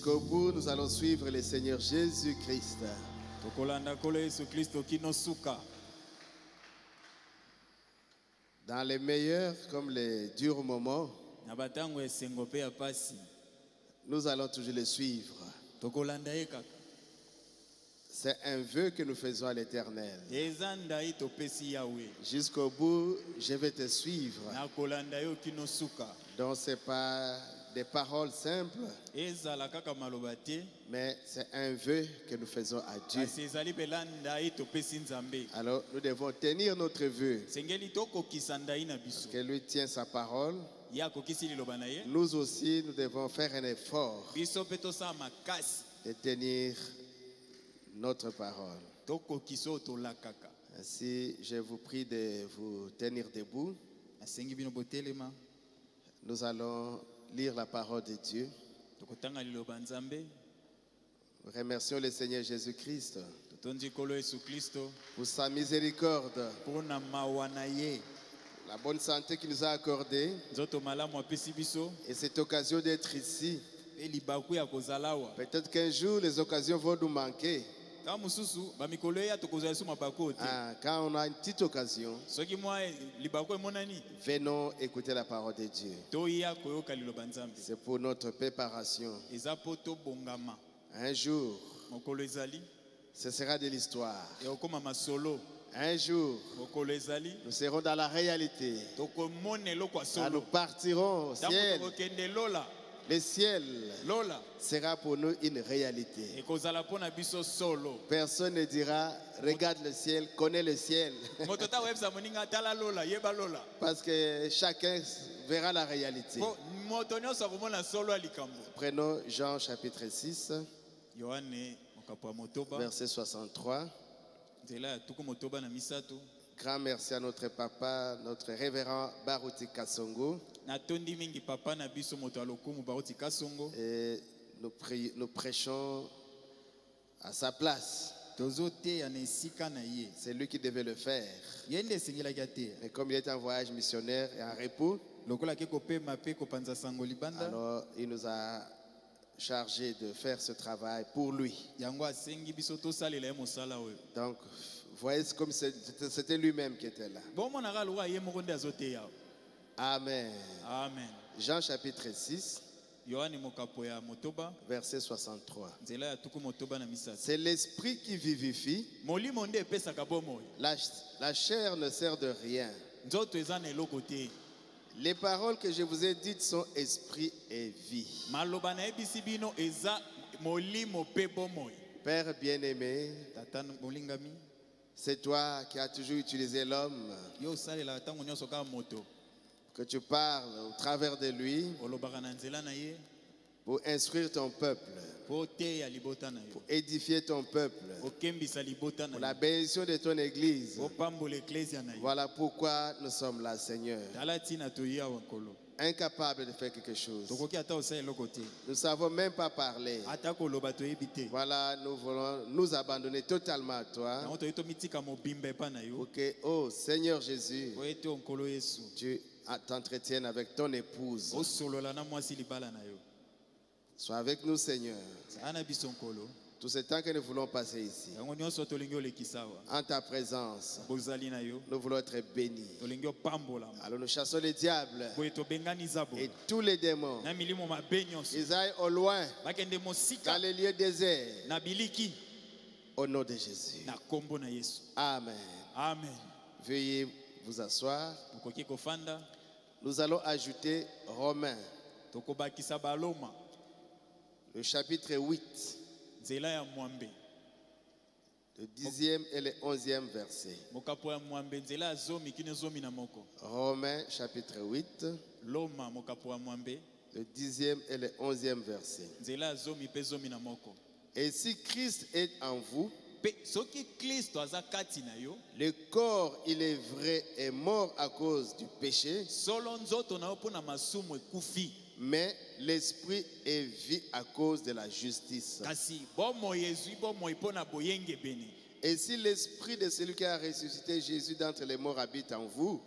Jusqu'au bout, nous allons suivre le Seigneur Jésus-Christ. Dans les meilleurs comme les durs moments, nous allons toujours le suivre. C'est un vœu que nous faisons à l'Éternel. Jusqu'au bout, je vais te suivre. Donc ce n'est pas des paroles simples, mais c'est un vœu que nous faisons à Dieu. Alors nous devons tenir notre vœu, parce que lui tient sa parole. Nous aussi, nous devons faire un effort de tenir notre parole. Ainsi, je vous prie de vous tenir debout. Nous allons lire la parole de Dieu. Nous remercions le Seigneur Jésus-Christ pour sa miséricorde, la bonne santé qu'il nous a accordée et cette occasion d'être ici. Peut-être qu'un jour les occasions vont nous manquer. Quand on a une petite occasion, venons écouter la parole de Dieu. C'est pour notre préparation. Un jour, ce sera de l'histoire. Un jour, nous serons dans la réalité. Nous partirons au ciel. Le ciel sera pour nous une réalité. Personne ne dira, regarde le ciel, connais le ciel. Parce que chacun verra la réalité. Prenons Jean chapitre 6, verset 63. Grand merci à notre papa, notre révérend Baruti Kasongo. Et nous prêchons à sa place. C'est lui qui devait le faire. Mais comme il est en voyage missionnaire et en repos, alors il nous a chargé de faire ce travail pour lui. Donc, vous voyez, comme c'était lui-même qui était là. Amen. Amen. Jean chapitre 6, verset 63. C'est l'esprit qui vivifie. La chair ne sert de rien. Les paroles que je vous ai dites sont esprit et vie. Père bien-aimé, c'est toi qui as toujours utilisé l'homme, que tu parles au travers de lui pour instruire ton peuple, pour édifier ton peuple, pour la bénédiction de ton église. Voilà pourquoi nous sommes là, Seigneur. Incapables de faire quelque chose. Nous ne savons même pas parler. Voilà, nous voulons nous abandonner totalement à toi. Pour que, oh Seigneur Jésus, tu t'entretiennes avec ton épouse. Sois avec nous, Seigneur. Tout ce temps que nous voulons passer ici, en ta présence, nous voulons être bénis. Alors nous chassons les diables et tous les démons. Ils aillent au loin, dans les lieux déserts. Au nom de Jésus. Amen. Amen. Veuillez vous asseoir. Nous allons ajouter Romains, le chapitre 8. Le 10e et le 11e verset. Romains chapitre 8. Le 10e et le 11e verset. Et si Christ est en vous, le corps, il est vrai, est mort à cause du péché, mais l'esprit est vie à cause de la justice. Et si l'esprit de celui qui a ressuscité Jésus d'entre les morts habite en vous,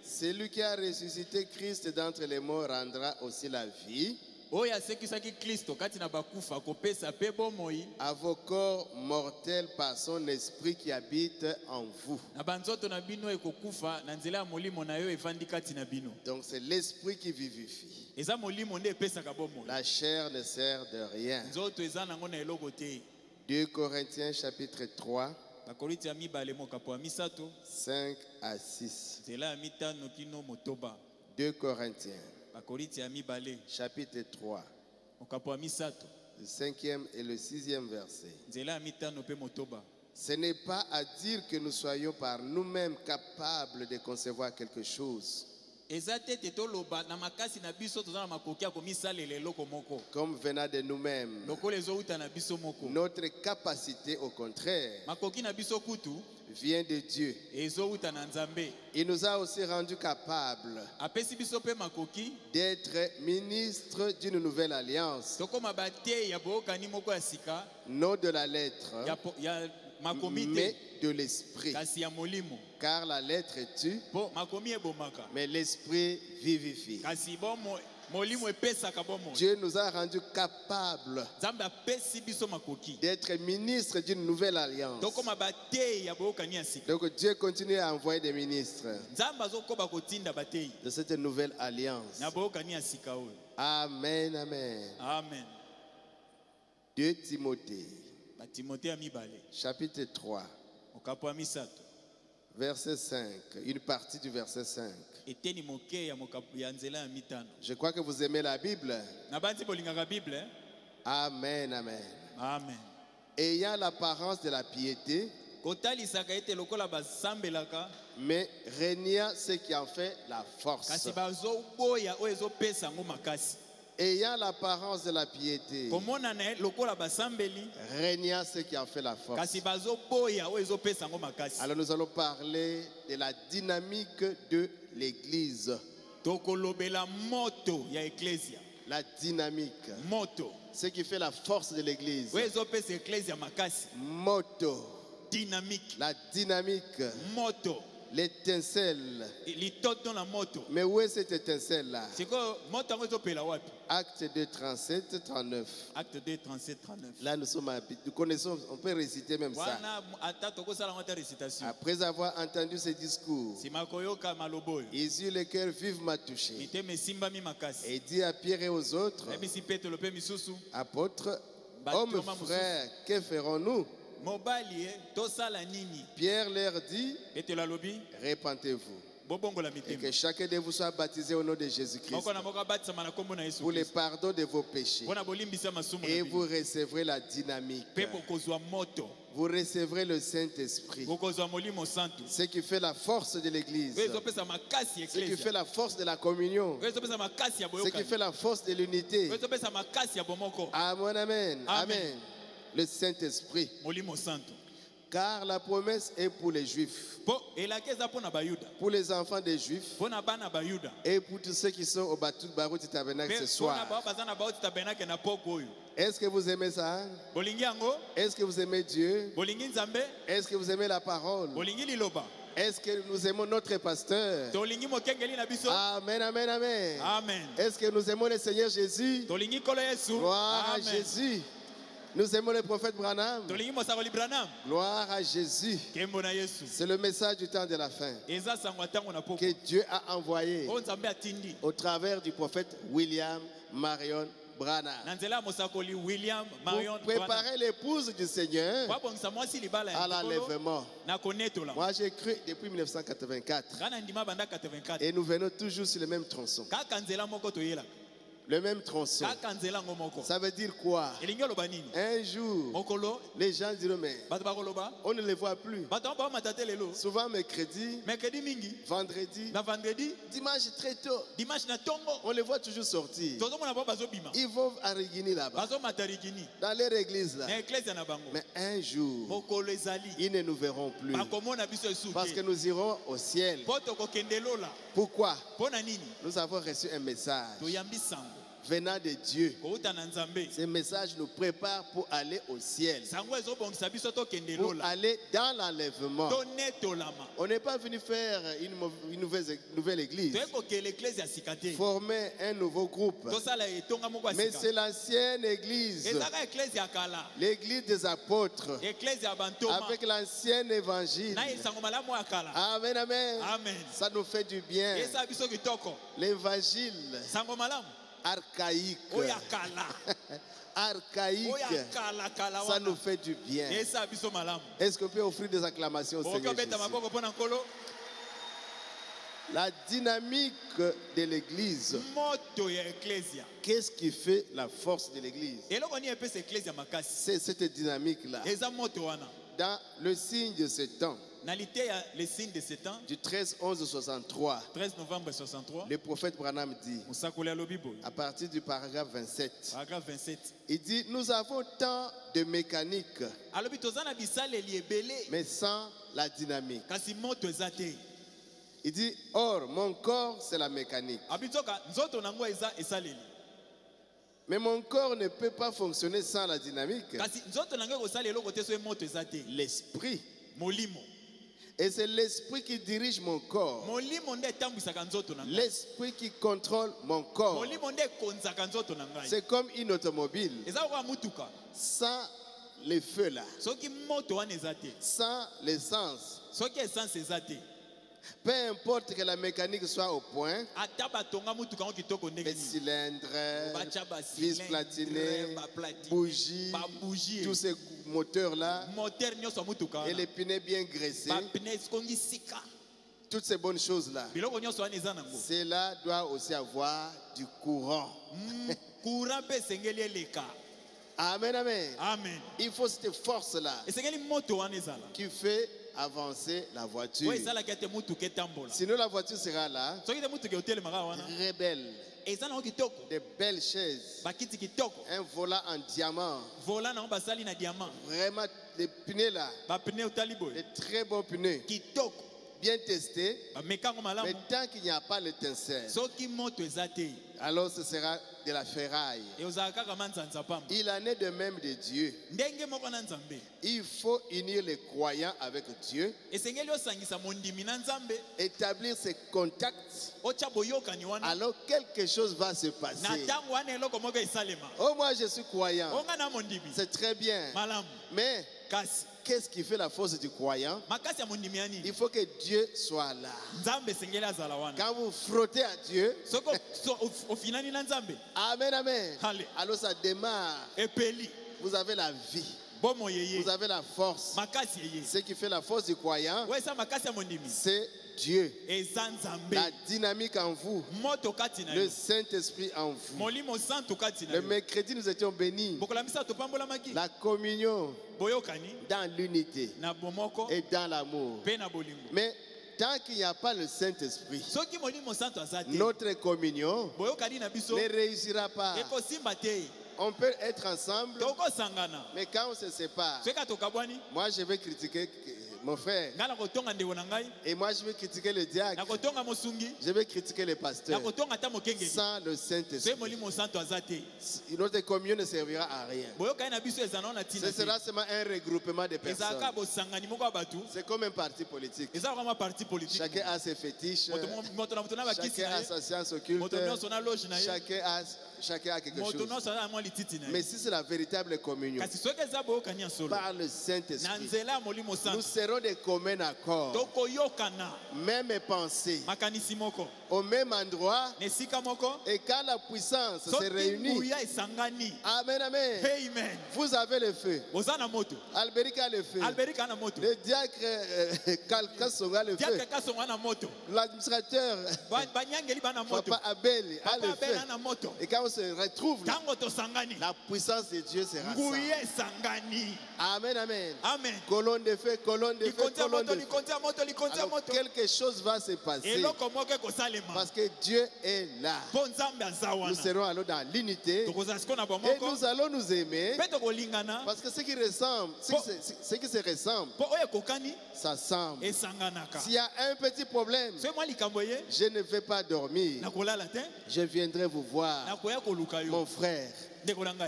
celui qui a ressuscité Christ d'entre les morts rendra aussi la vie à vos corps mortels par son esprit qui habite en vous. Donc c'est l'esprit qui vivifie. La chair ne sert de rien. 2 Corinthiens chapitre 3, 5 à 6. 2 Corinthiens chapitre 3, le 5e et le 6e verset. Ce n'est pas à dire que nous soyons par nous-mêmes capables de concevoir quelque chose, comme venant de nous-mêmes. Notre capacité, au contraire, vient de Dieu. Il nous a aussi rendus capables d'être ministres d'une nouvelle alliance, non de la lettre, mais de l'esprit. Car la lettre tue, mais l'esprit vivifie. Dieu nous a rendus capables d'être ministres d'une nouvelle alliance. Donc Dieu continue à envoyer des ministres de cette nouvelle alliance. Amen, amen. Amen. 2 Timothée chapitre 3, verset 5, une partie du verset 5. Je crois que vous aimez la Bible. Amen, amen. Amen. Ayant l'apparence de la piété, mais régnant ce qui en fait la force. Ayant l'apparence de la piété, régnant ce qui en fait la force. Alors nous allons parler de la dynamique de l'Église. La dynamique. Ce qui fait la force de l'Église. Moto. Dynamique. La dynamique. Moto. L'étincelle. Mais où est cette étincelle-là? Acte 2, 37, 39. Acte 2, 37, 39. Là, nous connaissons, on peut réciter même ça. Après avoir entendu ces discours, ils eurent le cœur vivement touché. Et dit à Pierre et aux autres, apôtres, hommes frères, que ferons-nous? Pierre leur dit, répentez-vous et que chacun de vous soit baptisé au nom de Jésus-Christ pour le pardon de vos péchés, et vous recevrez la dynamique. Vous recevrez le Saint-Esprit, ce qui fait la force de l'Église, ce qui fait la force de la communion, ce qui fait la force de l'unité. Amen, amen, amen. Le Saint-Esprit. Car la promesse est pour les Juifs, pour les enfants des Juifs et pour tous ceux qui sont au Batou Barou du Tabernacle ce soir. Est-ce que vous aimez ça? Est-ce que vous aimez Dieu? Est-ce que vous aimez la parole? Est-ce que nous aimons notre pasteur? Amen, amen, amen. Amen. Est-ce que nous aimons le Seigneur Jésus? Gloire à Jésus. Nous aimons le prophète Branham. Gloire à Jésus. C'est le message du temps de la fin que Dieu a envoyé au travers du prophète William Marion Branham pour préparer l'épouse du Seigneur à l'enlèvement. Moi j'ai cru depuis 1984 et nous venons toujours sur le même tronçon. Le même tronçon. Ça veut dire quoi? Un jour, les gens diront, mais on ne les voit plus. Souvent mercredi, vendredi, dimanche très tôt, on les voit toujours sortir. Ils vont à Rigini là-bas, dans leur église là. Mais un jour, ils ne nous verront plus parce que nous irons au ciel. Pourquoi? Nous avons reçu un message. venant de Dieu. Ce message nous prépare pour aller au ciel, pour aller dans l'enlèvement. On n'est pas venu faire une nouvelle église, former un nouveau groupe, mais c'est l'ancienne église, l'église des apôtres, avec l'ancien évangile. Amen, amen. Ça nous fait du bien. L'évangile archaïque, archaïque, ça nous fait du bien. Est-ce qu'on peut offrir des acclamations au Seigneur Jésus? La dynamique de l'église. Qu'est-ce qui fait la force de l'église? C'est cette dynamique-là. Dans le signe de ce temps, du 13-11-63, 13 novembre 63, le prophète Branham dit, à partir du paragraphe 27, il dit, nous avons tant de mécanique, mais sans la dynamique. Il dit, or, mon corps, c'est la mécanique. Mais mon corps ne peut pas fonctionner sans la dynamique. L'esprit. Et c'est l'esprit qui dirige mon corps. L'esprit qui contrôle mon corps. C'est comme une automobile. Sans les feux là, sans l'essence, peu importe que la mécanique soit au point, les cylindres, vis platinés, bougies, tous ces moteurs-là, et les pneus bien graissés, toutes ces bonnes choses-là, cela doit aussi avoir du courant. Amen, amen. Amen. Il faut cette force-là qui fait avancer la voiture. Sinon la voiture sera là, très belle, de belles chaises, un volant en diamant, vraiment des pneus là, des très bons pneus, bien testés, mais tant qu'il n'y a pas l'étincelle, alors ce sera de la ferraille. Il en est de même de Dieu. Il faut unir les croyants avec Dieu, établir ces contacts, alors quelque chose va se passer. Oh, moi je suis croyant, c'est très bien, mais qu'est-ce qui fait la force du croyant? Il faut que Dieu soit là. Quand vous frottez à Dieu, amen, amen, alors ça démarre. Vous avez la vie, vous avez la force. Ce qui fait la force du croyant, c'est Dieu, la dynamique en vous, le Saint-Esprit en vous. Le mercredi, nous étions bénis. La communion dans l'unité et dans l'amour. Mais tant qu'il n'y a pas le Saint-Esprit, notre communion ne réussira pas. On peut être ensemble, mais quand on se sépare, moi je vais critiquer mon frère, et moi je vais critiquer le diacre, je vais critiquer le pasteur. Sans le Saint-Esprit, notre communion ne servira à rien. Ce sera seulement un regroupement de personnes. C'est comme un parti politique. Chacun a ses fétiches, chacun a sa science occulte, chacun a quelque chose. Mais si c'est la véritable communion par le Saint-Esprit, nous serons de commun accord, même pensée, au même endroit, et quand la puissance se réunit, amen, amen, vous avez le feu, Alberic a le feu, le diacre Kassonga le feu, l'administrateur Papa Abel a le feu. Et quand on se retrouve là, la puissance de Dieu sera ça. Amen, amen. Colonne de feu, colonne de feu, colonne de feu. Alors quelque chose va se passer parce que Dieu est là. Nous serons alors dans l'unité et nous allons nous aimer parce que ce qui se ressemble, ça semble. S'il y a un petit problème, je ne vais pas dormir. Je viendrai vous voir. Mon frère,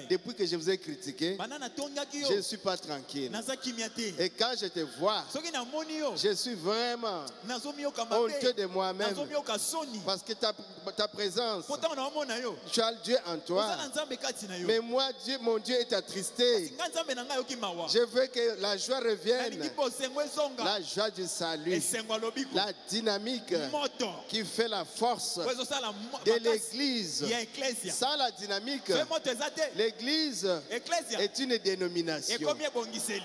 depuis que je vous ai critiqué, je ne suis pas tranquille. Et quand je te vois, je suis vraiment honteux de moi-même. Parce que ta présence, tu as le Dieu en toi. Mais moi, mon Dieu est attristé. Je veux que la joie revienne. La joie du salut. La dynamique qui fait la force de l'Église. Sans la dynamique, l'Église est une dénomination.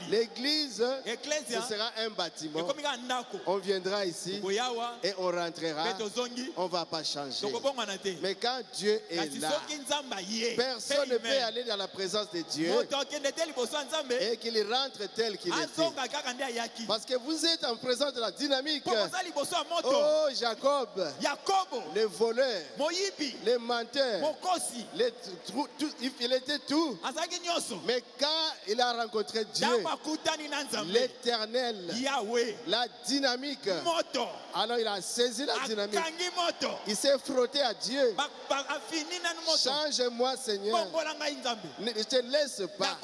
L'Église, ce sera un bâtiment. On viendra ici et on rentrera. On ne va pas changer. Mais quand Dieu est là, personne ne peut aller dans la présence de Dieu et qu'il rentre tel qu'il était. Parce que vous êtes en présence de la dynamique. Oh, Jacob, le voleur, le menteur, il était tout. Mais quand il a rencontré Dieu, l'Éternel, la dynamique, alors il a saisi la dynamique. Il s'est frotté à Dieu. Change-moi, Seigneur. Ne te laisse pas.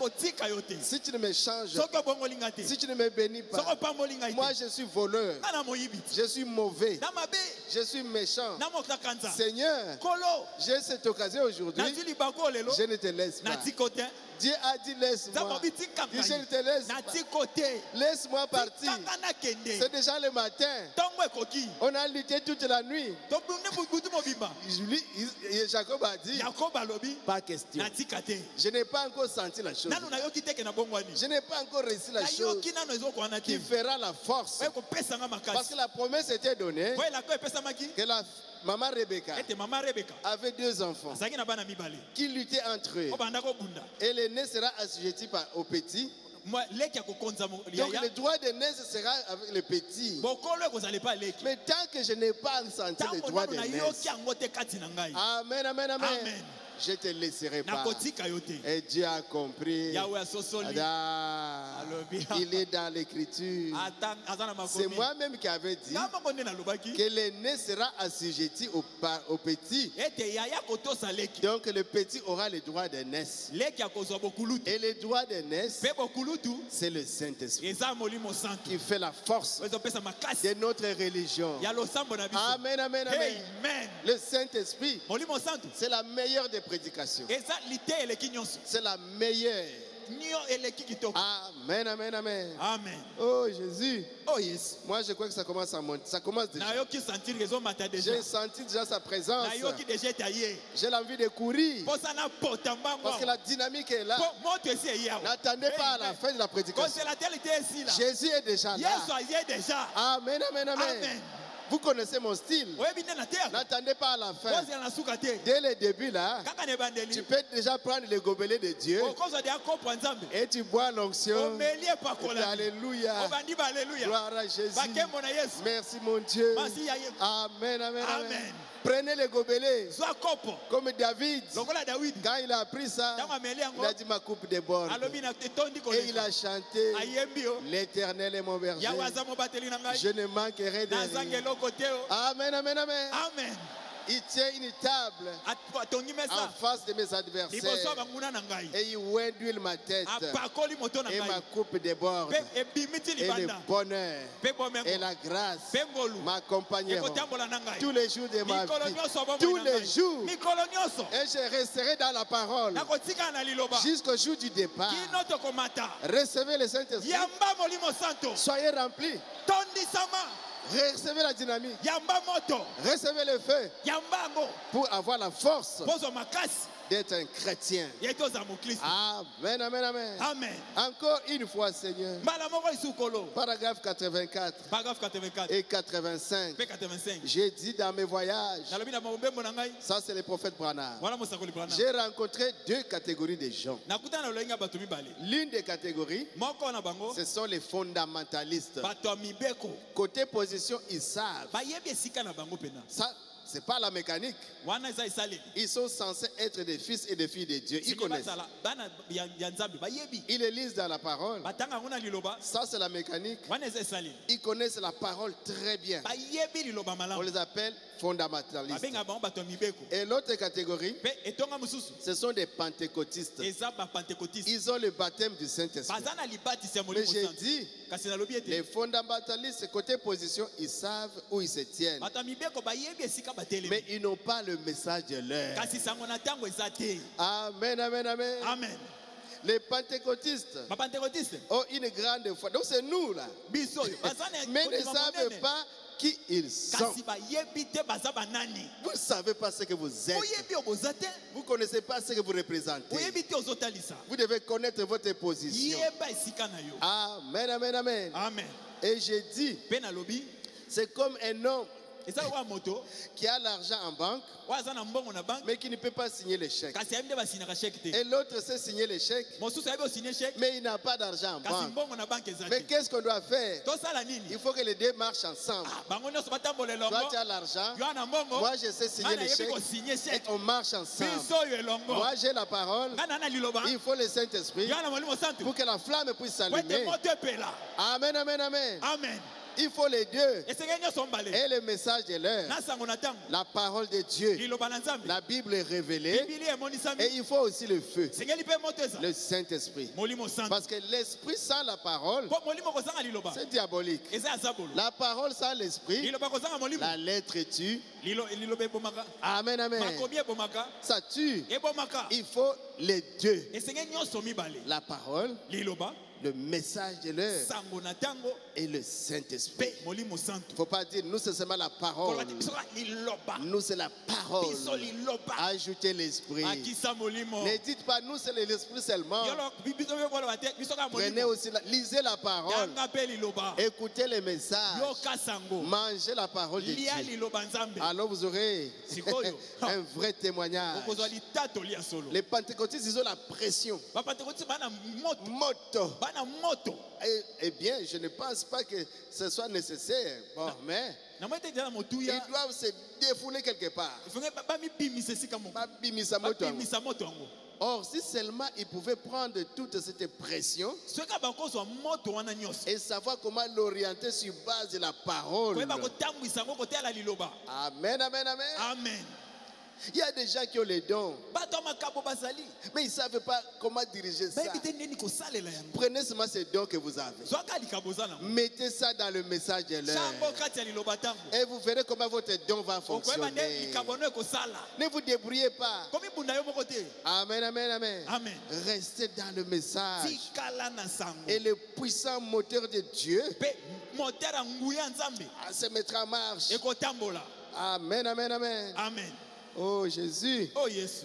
Si tu ne me changes, si tu ne me bénis pas, moi je suis voleur, je suis mauvais, je suis méchant. Seigneur, j'ai cette occasion aujourd'hui. Je ne te laisse pas. Dieu a dit laisse-moi. Je ne te laisse pas. Laisse-moi partir. C'est déjà le matin. On a lutté toute la nuit. Jacob a dit pas question. Je n'ai pas encore senti la chose. Je n'ai pas encore réussi la chose qui fera la force. Parce que la promesse était donnée que la maman Rebecca avait 2 enfants qui luttaient entre eux. Et l'aîné sera assujetti au petit. Donc le droit d'aînesse sera avec le petit. Mais tant que je n'ai pas senti le droit d'aînesse, amen, amen, amen, je te laisserai pas. Et Dieu a compris. Il est dans l'écriture. C'est moi-même qui avais dit que l'aîné sera assujetti au petit. Donc le petit aura le droit d'aînesse. Et le droit d'aînesse, c'est le Saint-Esprit qui fait la force de notre religion. Amen, amen, amen. Le Saint-Esprit, c'est la meilleure des prédications. C'est la meilleure. Amen, amen, amen. Amen. Oh Jésus. Oh yes. Moi je crois que ça commence à monter. Ça commence déjà. J'ai senti déjà sa présence. J'ai l'envie de courir. Parce que la dynamique est là. N'attendez pas à la fin de la prédication. Jésus est déjà là. Amen, amen, amen. Vous connaissez mon style. N'attendez pas à la fin. Dès le début là, tu peux déjà prendre le gobelet de Dieu et tu bois l'onction. Alléluia. Gloire à Jésus. Merci mon Dieu. Amen, amen, amen. Prenez le gobelet comme David. Quand il a pris ça, il a dit ma coupe déborde. Et il a chanté l'Éternel est mon berger. Je ne manquerai de rien. Amen, amen, amen. Amen. Il tient une table en face de mes adversaires et il ondule ma tête et ma coupe déborde et le bonheur et la grâce m'accompagneront tous les jours de ma vie, tous les jours, et je resterai dans la parole jusqu'au jour du départ. Recevez le Saint-Esprit, soyez remplis. Recevez la dynamique. Recevez le feu pour avoir la force d'être un chrétien. Amen, amen, amen. Amen. Encore une fois, Seigneur. Paragraphe 84 et 85. J'ai dit dans mes voyages, ça c'est le prophète Branham, j'ai rencontré 2 catégories de gens. L'une des catégories, ce sont les fondamentalistes. Côté position, ils savent. c'est pas la mécanique. Ils sont censés être des fils et des filles de Dieu. Ils connaissent. Ils les lisent dans la parole. Ça, c'est la mécanique. Ils connaissent la parole très bien. On les appelle fondamentalistes. Et l'autre catégorie, ce sont des pentecôtistes. Ils ont le baptême du Saint-Esprit. Mais j'ai dit, les fondamentalistes, côté position, ils savent où ils se tiennent. Mais ils n'ont pas le message de l'heure. Amen, amen, amen. Amen. Les pentecôtistes ont une grande foi. Donc c'est nous là. Mais ne savent pas qui ils sont. Vous ne savez pas ce que vous êtes. Vous ne connaissez pas ce que vous représentez. Vous devez connaître votre position. Amen, amen, amen. Amen. Et j'ai dit, c'est comme un homme qui a l'argent en banque, mais qui ne peut pas signer le chèque. Et l'autre sait signer le chèque, mais il n'a pas d'argent en banque. Mais qu'est-ce qu'on doit faire? Il faut que les deux marchent ensemble. Toi, tu as l'argent, moi je sais signer le chèque, et on marche ensemble. Moi j'ai la parole, il faut le Saint-Esprit pour que la flamme puisse s'allumer. Amen, amen, amen. Amen. Il faut les deux. Et le message de l'heure. La parole de Dieu. La Bible est révélée. Et il faut aussi le feu. Le Saint-Esprit. Parce que l'esprit sans la parole, c'est diabolique. La parole sans l'esprit, la lettre tue. Amen, amen. Ça tue. Il faut les deux. La parole, le message de l'heure et le Saint-Esprit. Il ne faut pas dire nous c'est seulement la parole. Nous c'est la parole. Ajoutez l'esprit. Ne dites pas nous c'est l'esprit seulement. Prenez aussi lisez la parole. Écoutez les messages. Mangez la parole de Dieu. Alors vous aurez un vrai témoignage. Les pentecôtistes ils ont la pression. Moto. Eh bien, je ne pense pas que ce soit nécessaire. Bon, mais ils doivent se défouler quelque part. Or, si seulement ils pouvaient prendre toute cette pression et savoir comment l'orienter sur base de la parole. Amen, amen, amen. Amen. Il y a des gens qui ont les dons, mais ils ne savent pas comment diriger ça. Prenez seulement ces dons que vous avez. Mettez ça dans le message de l'heure. Et vous verrez comment votre don va fonctionner. Ne vous débrouillez pas. Amen, amen, amen. Amen. Restez dans le message. Et le puissant moteur de Dieu se mettra en marche. Amen, amen, amen. Amen. Oh Jésus,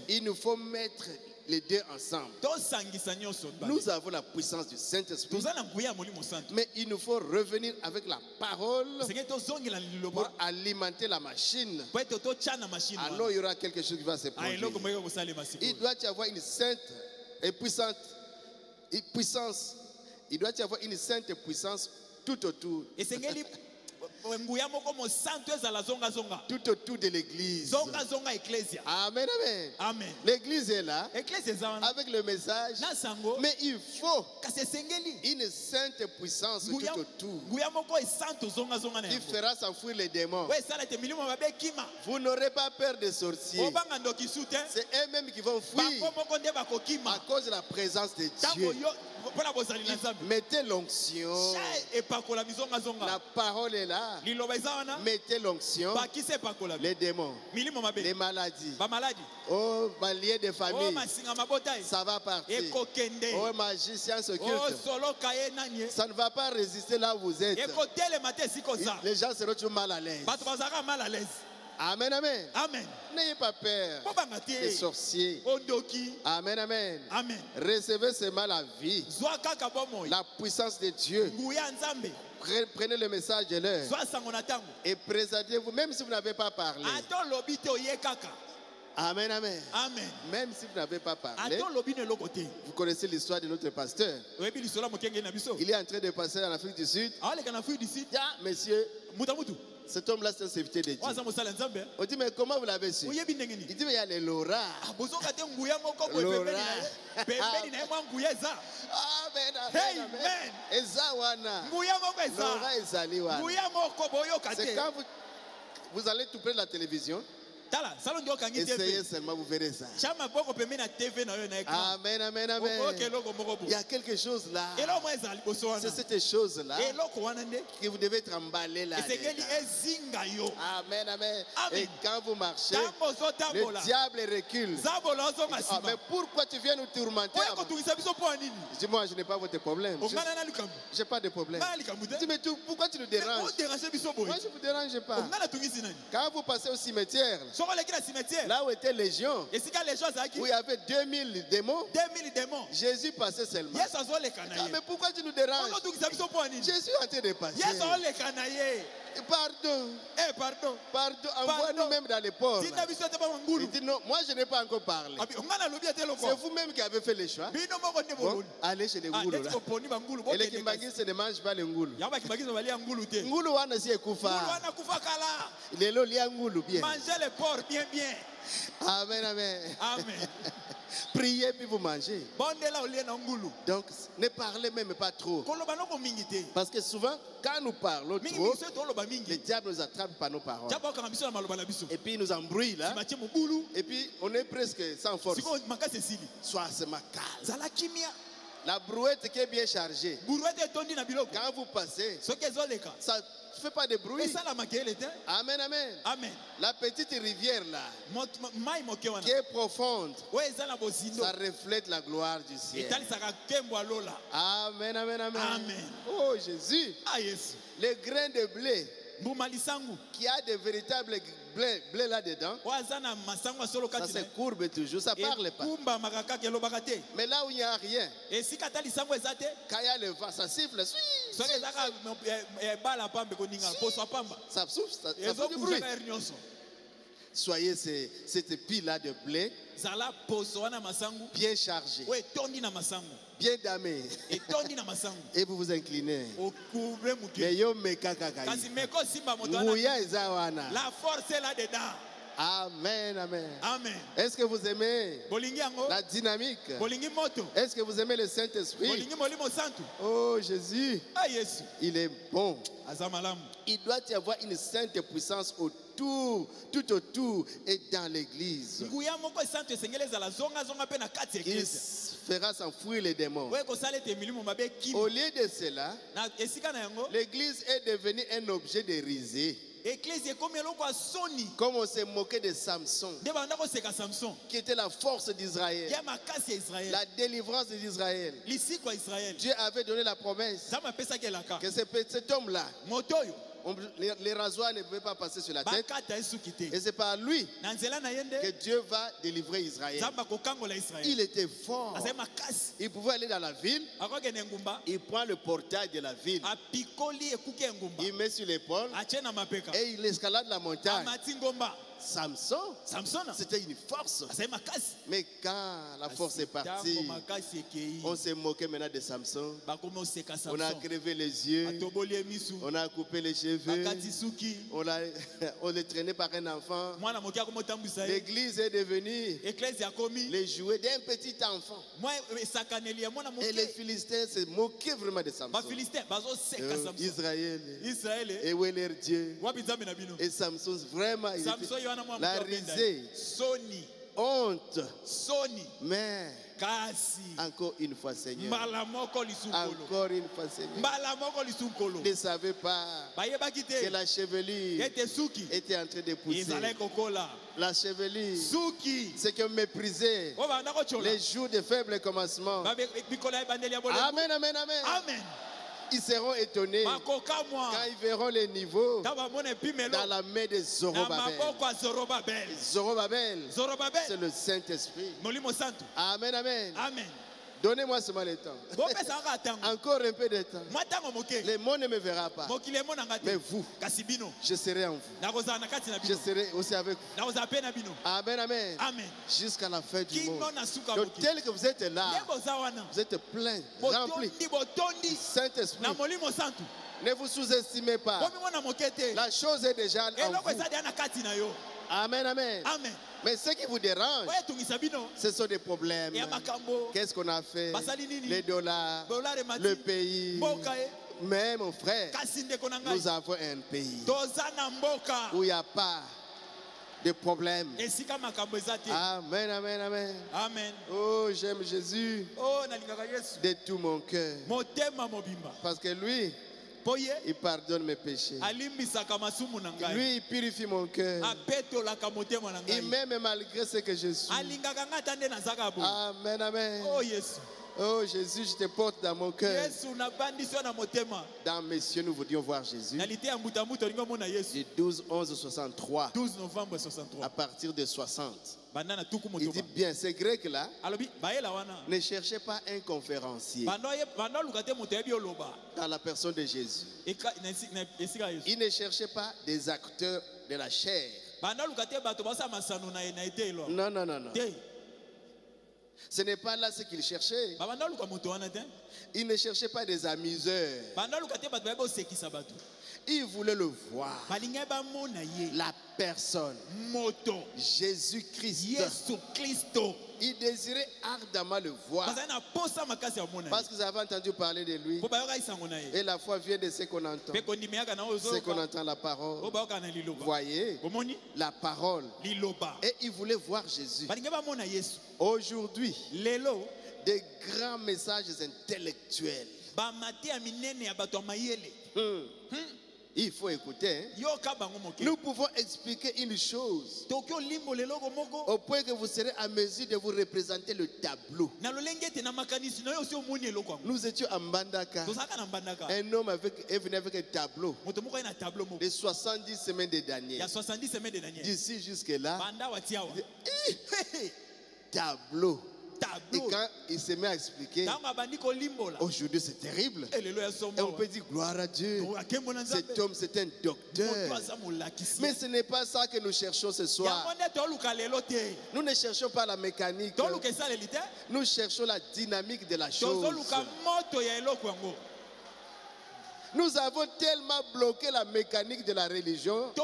il nous faut mettre les deux ensemble. Nous avons la puissance du Saint-Esprit, mais il nous faut revenir avec la parole pour alimenter la machine. Alors il y aura quelque chose qui va se produire. Il doit y avoir une sainte et puissante puissance. Il doit y avoir une sainte puissance tout autour. Tout autour de l'église. Amen, amen. Amen. L'église est là avec le message, mais il faut une sainte puissance tout autour qui fera s'enfuir les démons. Vous n'aurez pas peur des sorciers. C'est eux-mêmes qui vont fuir à cause de la présence de Dieu. Mettez l'onction. La parole est là. Mettez l'onction. Les démons, les maladies. Oh, liens de famille. Ça va partir. Oh, magicien occulte. Ça ne va pas résister là où vous êtes. Les gens seront toujours mal à l'aise. Amen, amen. Amen. N'ayez pas peur des sorciers. Amen, amen. Amen. Recevez seulement la vie, la puissance de Dieu. Prenez le message de l'heure et présentez-vous, même si vous n'avez pas parlé. Amen, amen. Amen. Même si vous n'avez pas parlé. Vous connaissez l'histoire de notre pasteur. Il est en train de passer en Afrique du Sud. Ah, monsieur, Cet homme-là, c'est un serviteur de Dieu. On dit, mais comment vous l'avez su? Il dit, mais il y a les Laura. Laura. Amen. Ezawana. Laura Ezaliwana. C'est quand vous allez tout près de la télévision. Essayez seulement, vous verrez ça. Amen, amen, amen. Il y a quelque chose là. C'est cette chose-là que vous devez être emballé là. Amen, amen. Et quand vous marchez, le diable recule. Ah, mais pourquoi tu viens nous tourmenter? Je dis, moi, je n'ai pas votre problème. Je n'ai pas de problème. Je dis, mais pourquoi tu nous déranges? Moi, je ne vous dérange pas. Quand vous passez au cimetière, là où était Légion, où il y avait 2000 démons, Jésus passait seulement. Ah, mais pourquoi tu nous déranges? Jésus est en train de passer. Pardon. Pardon. Envoie-nous même dans les ports. Il dit non, moi je n'ai pas encore parlé. C'est vous-même qui avez fait le choix. Bon, allez chez les Ngoulou là. Et les Kimbangis ne mangent pas les Ngoulou. Ngoulou wana si ekufa. Les lolia Ngoulou bien. Mangez les porcs bien. Amen, amen. Amen. Priez puis vous mangez. Donc ne parlez même pas trop. Parce que souvent quand nous parlons trop, le diable nous attrape par nos paroles. Et puis il nous embrouille là. Et puis on est presque sans force. Soit c'est ma case. La brouette qui est bien chargée. Quand vous passez, ça ne fait pas de bruit. Amen, amen. Amen. La petite rivière là, qui est profonde, ça reflète la gloire du ciel. Amen, amen, amen. Amen. Oh Jésus. Les grains de blé qui a de véritables blé là-dedans, ça se courbe toujours, ça ne parle pas. Mais là où il n'y a rien, quand il y a le vent, ça siffle. Ça souffle, ça fait du bruit. Soyez cette pile-là de blé bien chargée, bien damée, et vous vous inclinez. La force est là-dedans. Amen, amen. Amen. Est-ce que vous aimez la dynamique? Est-ce que vous aimez le Saint-Esprit? Oh Jésus, il est bon. Il doit y avoir une sainte puissance autour, tout autour et dans l'église. Il fera s'enfuir les démons. Au lieu de cela, l'église est devenue un objet de risée. Comme on s'est moqué de Samson, qui était la force d'Israël, la délivrance d'Israël. Dieu avait donné la promesse que cet homme-là, les rasoirs ne pouvaient pas passer sur la tête. Et c'est par lui que Dieu va délivrer Israël. Il était fort. Il pouvait aller dans la ville. Il prend le portail de la ville. Il met sur l'épaule et il escalade la montagne. Samson, c'était une force. Mais quand la force est partie, on s'est moqué maintenant de Samson. On a crevé les yeux, on a coupé les cheveux, on les traînait par un enfant. L'église est devenue les jouets d'un petit enfant. Et les Philistins se moquaient vraiment de Samson. Israël, et où est leur Dieu? Et Samson, vraiment, il était la risée, honte, mais encore une fois, Seigneur, encore une fois, Seigneur, ne savez pas que la chevelure était en train de pousser. La chevelure, c'est que mépriser les jours de faible commencement. Amen, amen, amen. Amen. Ils seront étonnés quand ils verront les niveaux dans la main de Zorobabel. Zorobabel, c'est le Saint-Esprit. Amen, amen. Amen. Donnez-moi seulement le temps. Encore un peu de temps. Le monde ne me verra pas. Mais vous, je serai en vous. Je serai aussi avec vous. Amen, amen. Jusqu'à la fin du monde. Donc tel que vous êtes là, vous êtes plein, rempli. Saint-Esprit. Ne vous sous-estimez pas. La chose est déjà en vous. Amen, amen. Amen. Mais ce qui vous dérange, ce sont des problèmes. Qu'est-ce qu'on a fait? Les dollars, le pays. Mais mon frère, nous avons un pays où il n'y a pas de problème. Amen, amen, amen. Amen. Oh, j'aime Jésus de tout mon cœur. Parce que lui, il pardonne mes péchés. Lui, il purifie mon cœur. Il m'aime malgré ce que je suis. Amen, amen. Oh Jésus, je te porte dans mon cœur. Dans mes cieux, nous voudrions voir Jésus. Du 12-11-63. 12 novembre 63. À partir de 60. Il dit bien, ces Grecs-là ne cherchaient pas un conférencier dans la personne de Jésus. Ils ne cherchaient pas des acteurs de la chair. Non, non, non, non. Ce n'est pas là ce qu'ils cherchaient. Ils ne cherchaient pas des amuseurs. Ils voulaient le voir. La personne. Jésus-Christ. Ils désiraient ardemment le voir. Parce qu'ils avaient entendu parler de lui. Et la foi vient de ce qu'on entend. Ce qu'on entend la parole. Voyez, la parole. Et ils voulaient voir Jésus. Aujourd'hui, des grands messages intellectuels. Il faut écouter. Nous pouvons expliquer une chose au point que vous serez à mesure de vous représenter le tableau. Nous étions à Mbandaka. Un homme est venu avec un tableau de 70 semaines de Daniel. D'ici jusque-là, tableau. Et quand il se met à expliquer, aujourd'hui c'est terrible. Et on peut dire gloire à Dieu. Cet homme c'est un docteur. Mais ce n'est pas ça que nous cherchons ce soir. Nous ne cherchons pas la mécanique. Nous cherchons la dynamique de la chose. Nous avons tellement bloqué la mécanique de la religion et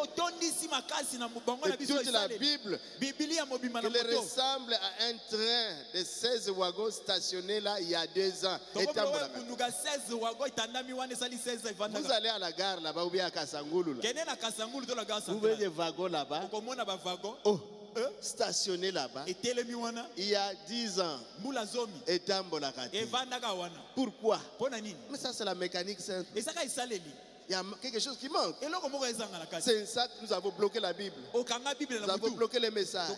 toute la Bible qu'elle ressemble à un train de 16 wagons stationné là il y a 2 ans. Vous allez à la gare là-bas ou bien à Kasangulu. Vous voyez des wagons là-bas. Oh. Stationné là-bas il y a 10 ans. Pourquoi? Mais ça c'est la mécanique simple. Il y a quelque chose qui manque. C'est ça que nous avons bloqué la Bible. Nous avons bloqué les messages.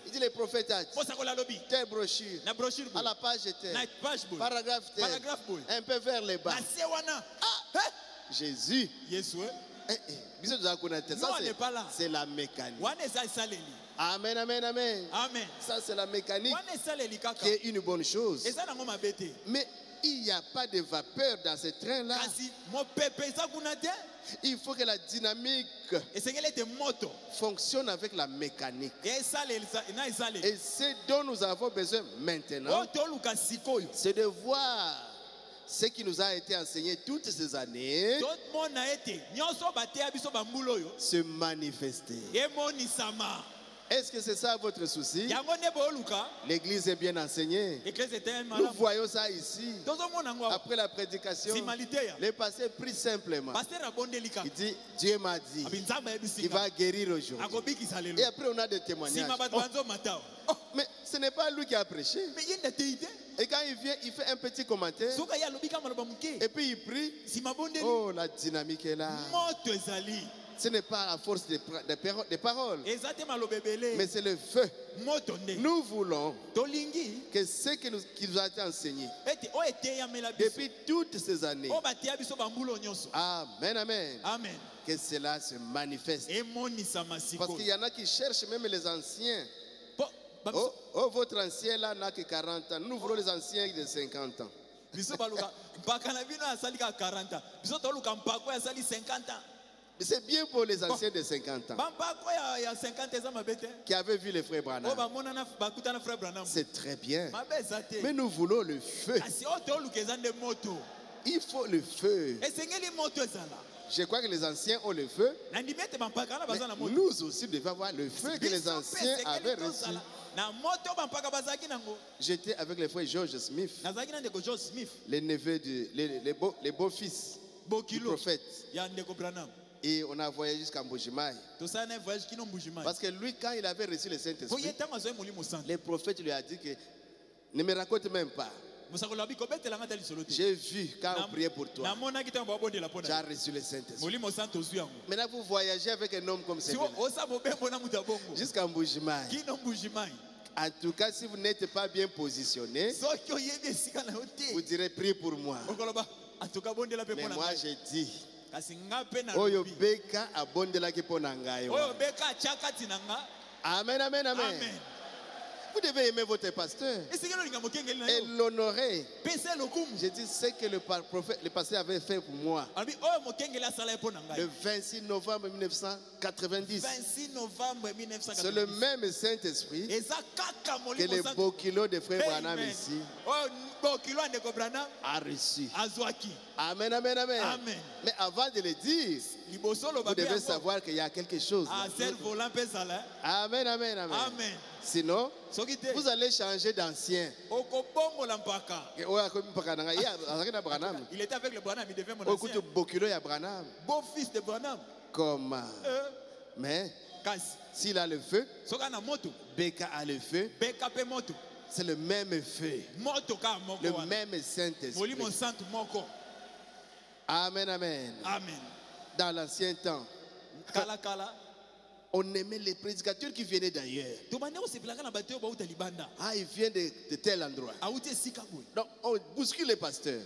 Il dit les prophètes a dit telle brochure à la page tel, paragraphe tel, un peu vers les bas. Jésus. C'est la mécanique. Amen, amen, amen. Amen. Ça c'est la mécanique qui est une bonne chose. Mais il n'y a pas de vapeur dans ce train-là. Il faut que la dynamique fonctionne avec la mécanique. Et ce dont nous avons besoin maintenant, c'est de voir ce qui nous a été enseigné toutes ces années se manifester. Est-ce que c'est ça votre souci? L'église est bien enseignée. Nous voyons ça ici. Après la prédication, les pasteurs prient simplement. Il dit, Dieu m'a dit, il va guérir aujourd'hui. Et après on a des témoignages. Oh, mais ce n'est pas lui qui a prêché. Et quand il vient, il fait un petit commentaire. Et puis il prie. Oh, la dynamique est là. Ce n'est pas la force des paroles, mais c'est le feu. Nous voulons que ce qui nous a été enseigné depuis toutes ces années, amen, amen, amen, que cela se manifeste. Parce qu'il y en a qui cherchent même les anciens. Oh, votre ancien là n'a que 40 ans. Nous voulons les anciens de 50 ans. C'est bien pour les anciens de 50 ans qui avaient vu les frères Branham. C'est très bien. Mais nous voulons le feu. Il faut le feu. Je crois que les anciens ont le feu. Mais nous aussi devons avoir le feu que les anciens avaient reçu. J'étais avec les frères George Smith, les neveux, les beaux-fils du prophète. Et on a voyagé jusqu'à Mbujimai. Parce que lui, quand il avait reçu le Saint-Esprit, le prophète lui a dit que ne me raconte même pas. J'ai vu quand on priait pour toi. Tu as reçu le Saint-Esprit. Maintenant vous voyagez avec un homme comme celui-là jusqu'à Mbujimai. En tout cas, si vous n'êtes pas bien positionné, vous direz prie pour moi. Mais moi j'ai dit, Oyo beka abondelaki pona ngai. Amen, amen, amen. Vous devez aimer votre pasteur et l'honorer. J'ai dit ce que le pasteur avait fait pour moi. Le 26 novembre 1990. C'est le même Saint-Esprit que les beaux kilos de frère Branham ici a reçu. Amen, amen, amen. Mais avant de le dire, vous devez savoir qu'il y a quelque chose. Amen, amen, amen. Sinon, vous allez changer d'ancien. Il était avec le Branham, il devait mon ancien. Beau-fils de Branham. Comment? Mais s'il a le feu, Beka a le feu. C'est le même feu. Le même Saint-Esprit. Amen, amen. Amen. Dans l'ancien temps, on aimait les prédicateurs qui venaient d'ailleurs. Ah, ils viennent de tel endroit. Donc, on bouscule les pasteurs.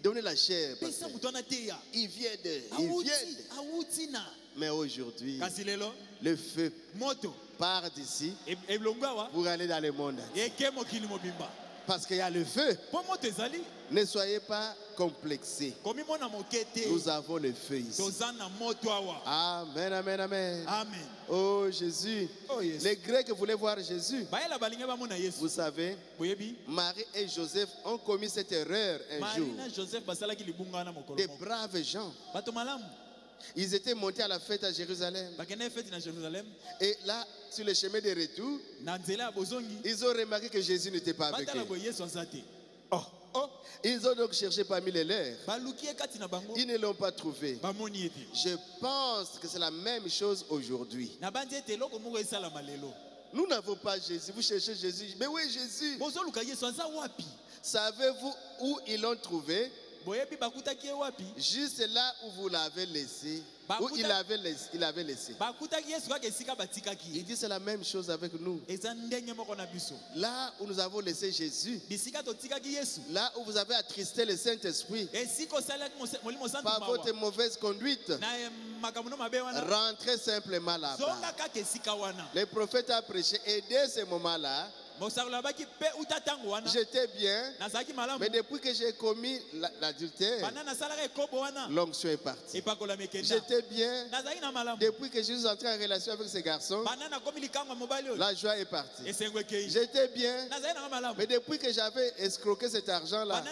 Donnez la chair. Ils viennent. Mais aujourd'hui, le feu part d'ici pour aller dans le monde. Parce qu'il y a le feu. Ne soyez pas complexés. Nous avons le feu ici. Amen, amen, amen. Amen. Oh Jésus. Oh, yes. Les Grecs voulaient voir Jésus. Vous savez, Marie et Joseph ont commis cette erreur un jour. Des braves gens. Ils étaient montés à la fête à Jérusalem. Et là, sur le chemin de retour, ils ont remarqué que Jésus n'était pas avec eux. Ils ont donc cherché parmi les leurs. Ils ne l'ont pas trouvé. Je pense que c'est la même chose aujourd'hui. Nous n'avons pas Jésus. Vous cherchez Jésus. Mais oui, Jésus. Savez-vous où ils l'ont trouvé? Juste là où vous l'avez laissé. Où il avait laissé. Il dit c'est la même chose avec nous. Là où nous avons laissé Jésus. Là où vous avez attristé le Saint-Esprit. Par votre mauvaise conduite. Rentrez simplement là-bas. Le prophète a prêché. Et dès ce moment-là, j'étais bien, mais depuis que j'ai commis l'adultère, l'onction est partie. J'étais bien, depuis que je suis entré en relation avec ce garçon, la joie est partie. J'étais bien, mais depuis que j'avais escroqué cet argent-là,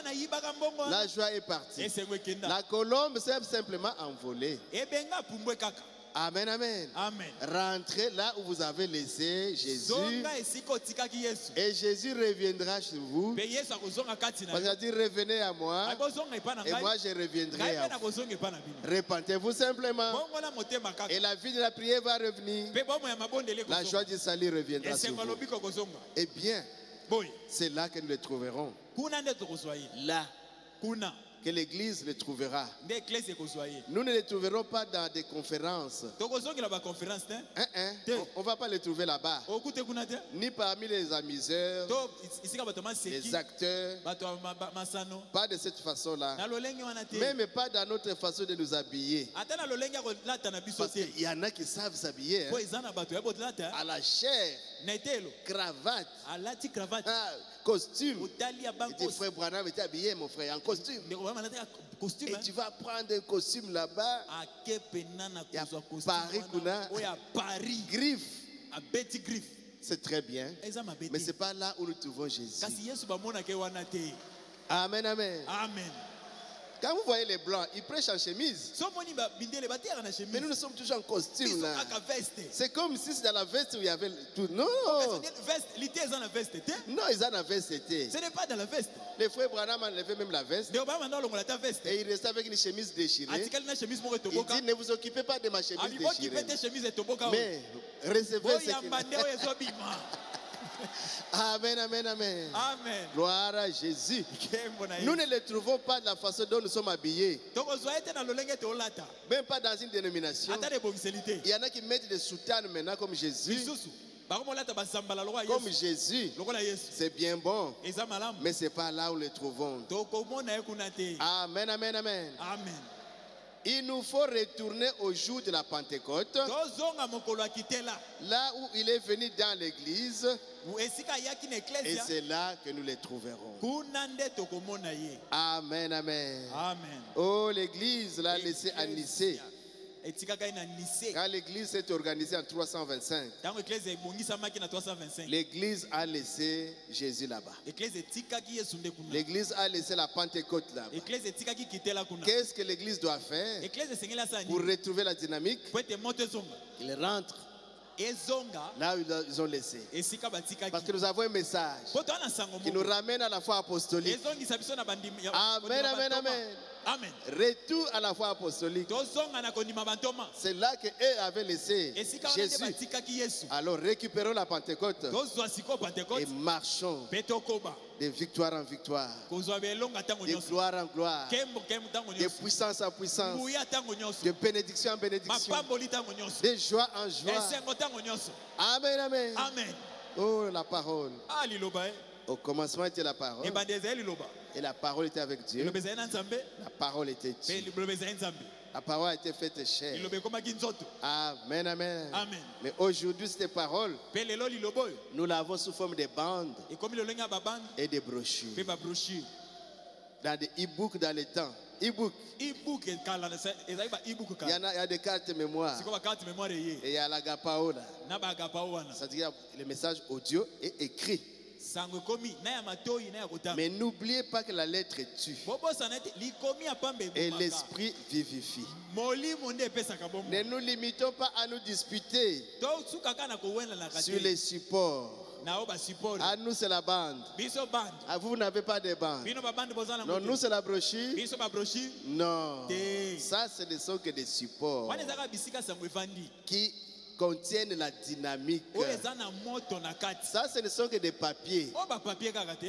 la joie est partie. La colombe s'est simplement envolée. Amen, amen. Amen. Rentrez là où vous avez laissé Jésus. Et Jésus reviendra chez vous. Parce qu'il a dit revenez à moi. Et moi je reviendrai à vous. Repentez-vous simplement. Et la vie de la prière va revenir. La joie du salut reviendra sur vous. Eh bien, c'est là que nous le trouverons. Là que l'Église le trouvera. Nous ne le trouverons pas dans des conférences. On ne va pas le trouver là-bas. Ni parmi les amuseurs, les acteurs. Pas de cette façon-là. Même pas dans notre façon de nous habiller. Parce qu'il y en a qui savent s'habiller. À la chair, cravate, costume. Et dit, frère Branham était habillé, mon frère, en costume. Et tu vas prendre un costume là-bas. Il y a Paris, griffe. C'est très bien. Mais ce n'est pas là où nous trouvons Jésus. Amen, amen. Amen. Quand vous voyez les blancs, ils prêchent en chemise. Mais nous sommes toujours en costume là. C'est comme si c'est dans la veste où il y avait tout. Non. Non, ils ont la veste. Ce n'est pas dans la veste. Les frères Branham enlevaient même la veste. Et ils restaient avec une chemise déchirée. Il dit, ne vous occupez pas de ma chemise déchirée. Mais recevez ce qui... Amen, amen, amen. Amen. Gloire à Jésus. Nous ne les trouvons pas de la façon dont nous sommes habillés. Même pas dans une dénomination. Il y en a qui mettent des soutanes maintenant comme Jésus. Comme Jésus. C'est bien bon. Mais ce n'est pas là où nous les trouvons. Amen, amen, amen. Amen. Il nous faut retourner au jour de la Pentecôte, là où il est venu dans l'église, et c'est là que nous les trouverons. Amen, amen. Amen. Oh, l'église l'a laissé à Nicée. Quand l'église s'est organisée en 325, l'église a laissé Jésus là-bas. L'église a laissé la Pentecôte là-bas. Qu'est-ce que l'église doit faire pour retrouver la dynamique? Il rentre là où ils ont laissé. Parce que nous avons un message qui nous ramène à la foi apostolique. Amen, amen, amen. Amen. Retour à la foi apostolique. C'est là qu'eux avaient laissé Jésus. Alors récupérons la Pentecôte et marchons de victoire en victoire, de gloire en gloire, de puissance en puissance, de bénédiction en bénédiction, de joie en joie. Amen, amen. Amen. Oh, la parole. Au commencement était la parole. Et la parole était avec Dieu. La parole était Dieu. La parole a été faite chair. Amen, amen. Amen. Mais aujourd'hui, cette parole, nous l'avons sous forme de bandes et de brochures. Dans des e-books dans les temps. E-book. Il y a des cartes mémoire. Et il y a la gapaola. C'est-à-dire le message audio est écrit. Mais n'oubliez pas que la lettre tue et l'esprit vivifie. Ne nous limitons pas à nous disputer sur les supports. À nous c'est la bande. À vous n'avez pas de bande. Non, nous c'est la brochure. Non. Ça ce ne sont que des supports qui contiennent la dynamique. Ça, ce ne sont que des papiers.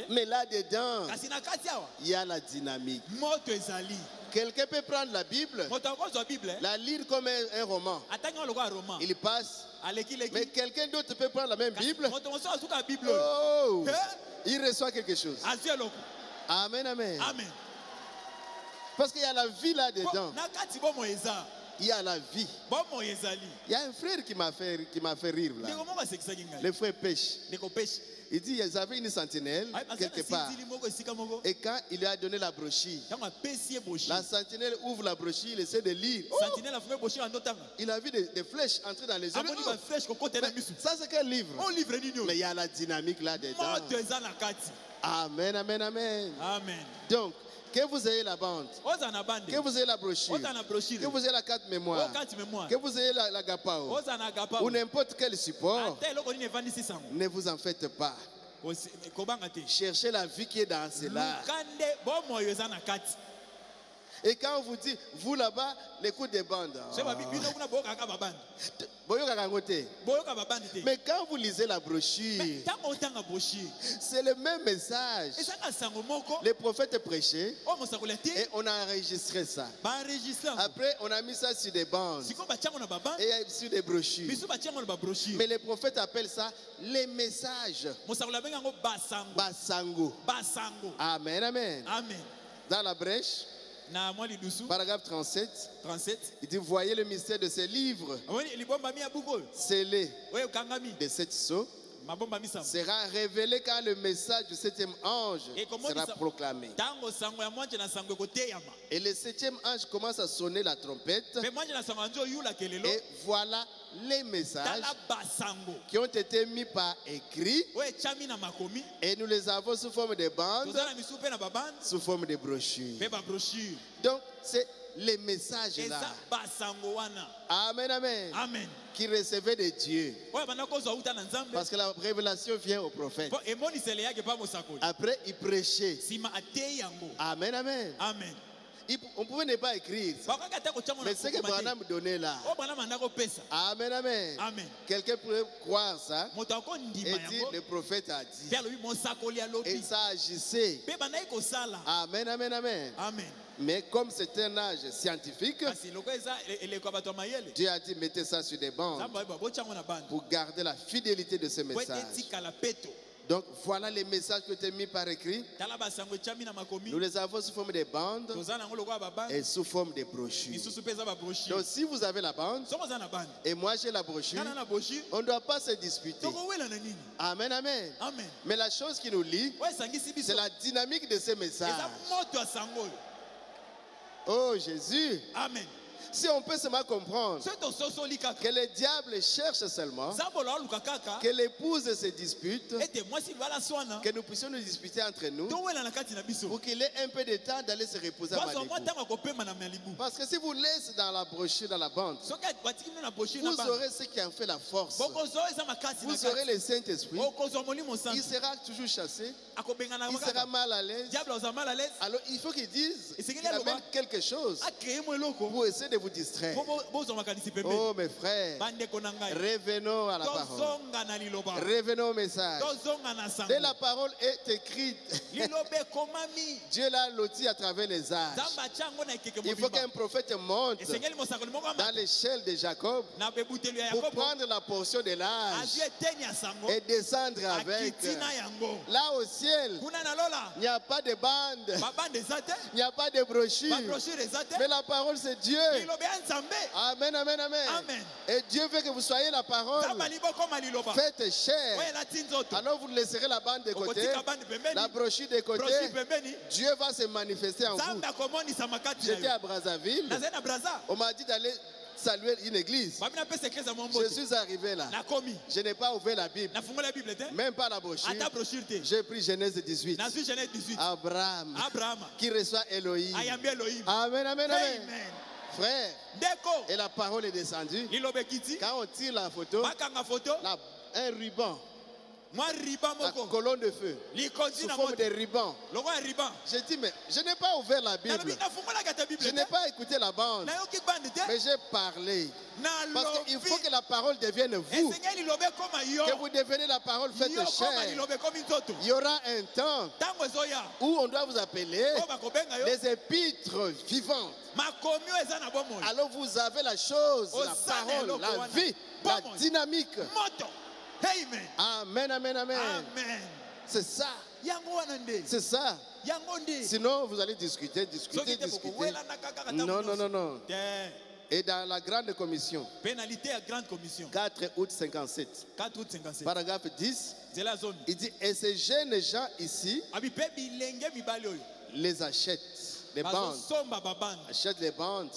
Mais là-dedans, il y a la dynamique. Quelqu'un peut prendre la Bible, la lire comme un roman. Il passe. Mais quelqu'un d'autre peut prendre la même Bible. Oh, il reçoit quelque chose. Amen, amen. Parce qu'il y a la vie là-dedans. Il y a la vie. Il y a un frère qui m'a fait rire là. Les frères pêchent. Il dit ils avaient une sentinelle quelque part. Et quand il lui a donné la brochure, la sentinelle ouvre la brochure, il essaie de lire. Oh! Il a vu des flèches entrer dans les yeux. Oh! Ça c'est quel livre? Mais il y a la dynamique là-dedans. Amen, amen, amen. Donc, que vous ayez la bande, que vous ayez la brochure, que vous ayez la carte mémoire, que vous ayez la gapao, ou n'importe quel support, ne vous en faites pas. Cherchez la vie qui est dans cela. Et quand on vous dit, vous là-bas, les coups de bande. Mais quand vous lisez la brochure, c'est le même message. Les prophètes prêchaient et on a enregistré ça. Après, on a mis ça sur des bandes et sur des brochures. Mais les prophètes appellent ça les messages. Basango. Amen, amen. Dans la brèche, paragraphe 37, il dit, voyez le mystère de ces livres scellés de 7 sceaux. sera révélé quand le message du 7e ange sera proclamé. Et le 7e ange commence à sonner la trompette. Et voilà les messages qui ont été mis par écrit. Et nous les avons sous forme de bandes, sous forme de brochures. Donc c'est les messages là. Amen, amen. Amen. Qui recevaient de Dieu. Parce que la révélation vient au prophète. Après, il prêchait. Amen, amen. Amen. On pouvait ne pas écrire. Mais ce que Branham donnait là. Amen, amen. Amen. Quelqu'un pourrait croire ça et dire le prophète a dit. Et ça agissait. Amen, amen, amen. Amen. Mais comme c'est un âge scientifique, Dieu a dit mettez ça sur des bandes pour garder la fidélité de ce message. Donc voilà les messages qui ont été mis par écrit. Nous les avons sous forme de bandes et sous forme de brochures. Donc si vous avez la bande et moi j'ai la brochure, on ne doit pas se disputer. Amen, amen. Mais la chose qui nous lie, c'est la dynamique de ces messages. Oh Jésus. Amen. Si on peut seulement comprendre que le diable cherche seulement que l'épouse se dispute, que nous puissions nous disputer entre nous pour qu'il ait un peu de temps d'aller se reposer à Malibu. Parce que si vous laissez dans la brochure, dans la bande, vous aurez ce qui en fait la force. Vous aurez le Saint-Esprit. Il sera toujours chassé. Il sera mal à l'aise. Alors il faut qu'il dise qu'il amène quelque chose pour essayer de vous distraire. Oh mes frères, revenons à la parole. Revenons au message. Dès la parole est écrite, Dieu l'a loti à travers les âges. Il faut qu'un prophète monte dans l'échelle de Jacob pour prendre la portion de l'âge et descendre avec. Là au ciel, il n'y a pas de bande, il n'y a pas de brochure, mais la parole c'est Dieu. Amen, amen, amen. Et Dieu veut que vous soyez la parole. Faites chair. Alors vous laisserez la bande de côté, la brochure de côté. Dieu va se manifester en vous. J'étais à Brazzaville. On m'a dit d'aller saluer une église. Je suis arrivé là. Je n'ai pas ouvert la Bible. Même pas la brochure. J'ai pris Genèse 18. Abraham qui reçoit Elohim. Amen, amen, amen. Frère, et la parole est descendue. Quand on tire la photo, un ruban, la colonne de feu, sous forme de ruban. J'ai dit, mais je n'ai pas ouvert la Bible. Je n'ai pas écouté la bande. Mais j'ai parlé. Parce qu'il faut que la parole devienne vous. Que vous devenez la parole faite chair. Il y aura un temps où on doit vous appeler les épîtres vivantes. Alors vous avez la chose, la parole, la vie, la dynamique. Amen, amen, amen. C'est ça. C'est ça. Sinon vous allez discuter. Non, non, non, non. Et dans la grande commission, pénalité à grande commission, 4 août 57, paragraphe 10, il dit, et ces jeunes gens ici les achètent, les bandes, achètent les bandes,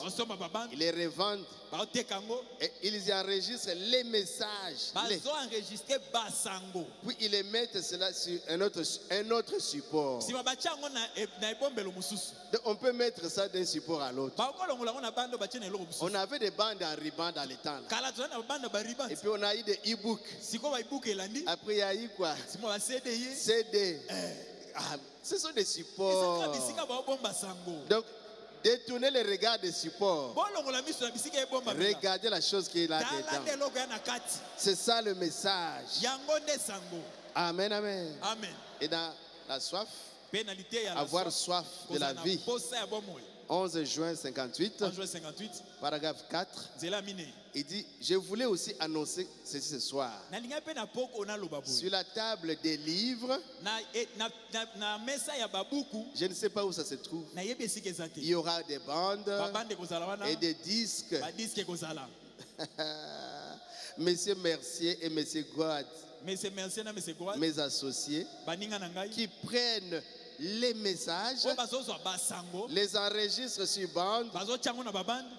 ils les revendent, et ils y enregistrent les messages, puis ils les mettent cela sur un autre support. Donc on peut mettre ça d'un support à l'autre. On avait des bandes en ruban dans les temps là. Et puis on a eu des e-books. Après il y a eu quoi? CD. Ce sont des supports. Donc détournez le regard des supports. Regardez la chose qui est là dedans. C'est ça le message. Amen, amen. Et dans la soif, avoir soif de la vie. 11 juin 58, paragraphe 4, il dit, je voulais aussi annoncer ceci ce soir. Sur la table des livres, je ne sais pas où ça se trouve, il y aura des bandes et des disques. Monsieur Mercier et Monsieur Guad, mes associés, qui prennent les messages, les enregistrent sur bande,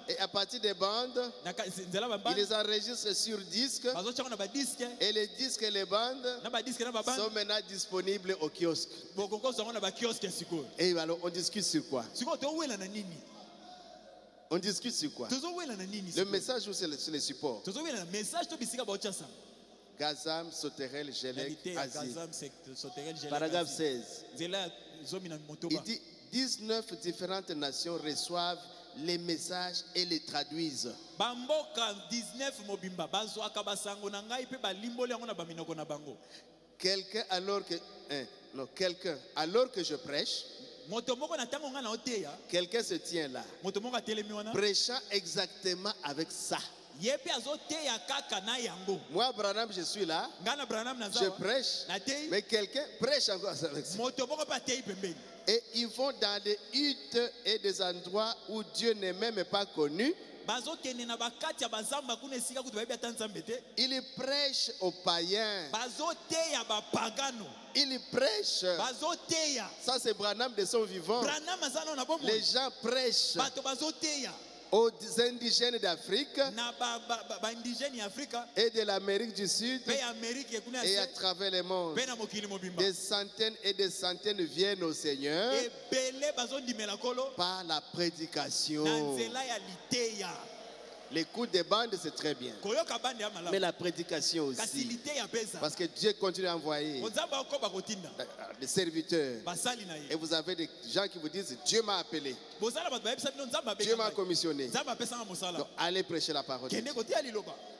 et à partir des bandes, ils les enregistrent sur disque, et les disques et les bandes sont maintenant disponibles au kiosque. Et alors, on discute sur quoi? On discute sur quoi? Le message ou c'est les supports? Gazam, Soterel, Gelek, Asie. Paragraphe 16. Il dit 19 différentes nations reçoivent les messages et les traduisent. Quelqu'un alors que je prêche, quelqu'un se tient là, prêchant exactement avec ça. Moi, Branham, je suis là, je prêche, mais quelqu'un prêche encore avec ça. Et ils vont dans des huttes et des endroits où Dieu n'est même pas connu. Il prêche aux païens. Il prêche. Ça, c'est Branham de son vivant. Les gens prêchent aux indigènes d'Afrique et de l'Amérique du Sud et à travers le monde. Des centaines et des centaines viennent au Seigneur par la prédication. L'écoute des bandes, c'est très bien. Mais la prédication aussi. Parce que Dieu continue à envoyer des serviteurs. Et vous avez des gens qui vous disent, Dieu m'a appelé. Dieu m'a commissionné. Donc, allez prêcher la parole.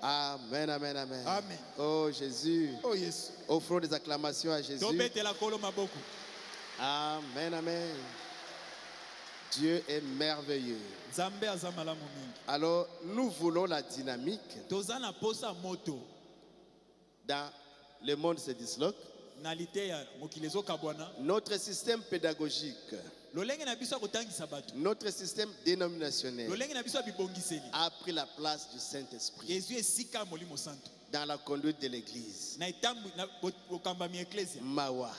Amen, amen, amen. Oh Jésus. Offrons des acclamations à Jésus. Amen, amen. Dieu est merveilleux. Alors, nous voulons la dynamique. Dans le monde se disloque. Notre système pédagogique, notre système dénominationnel a pris la place du Saint-Esprit dans la conduite de l'Église. Mawa.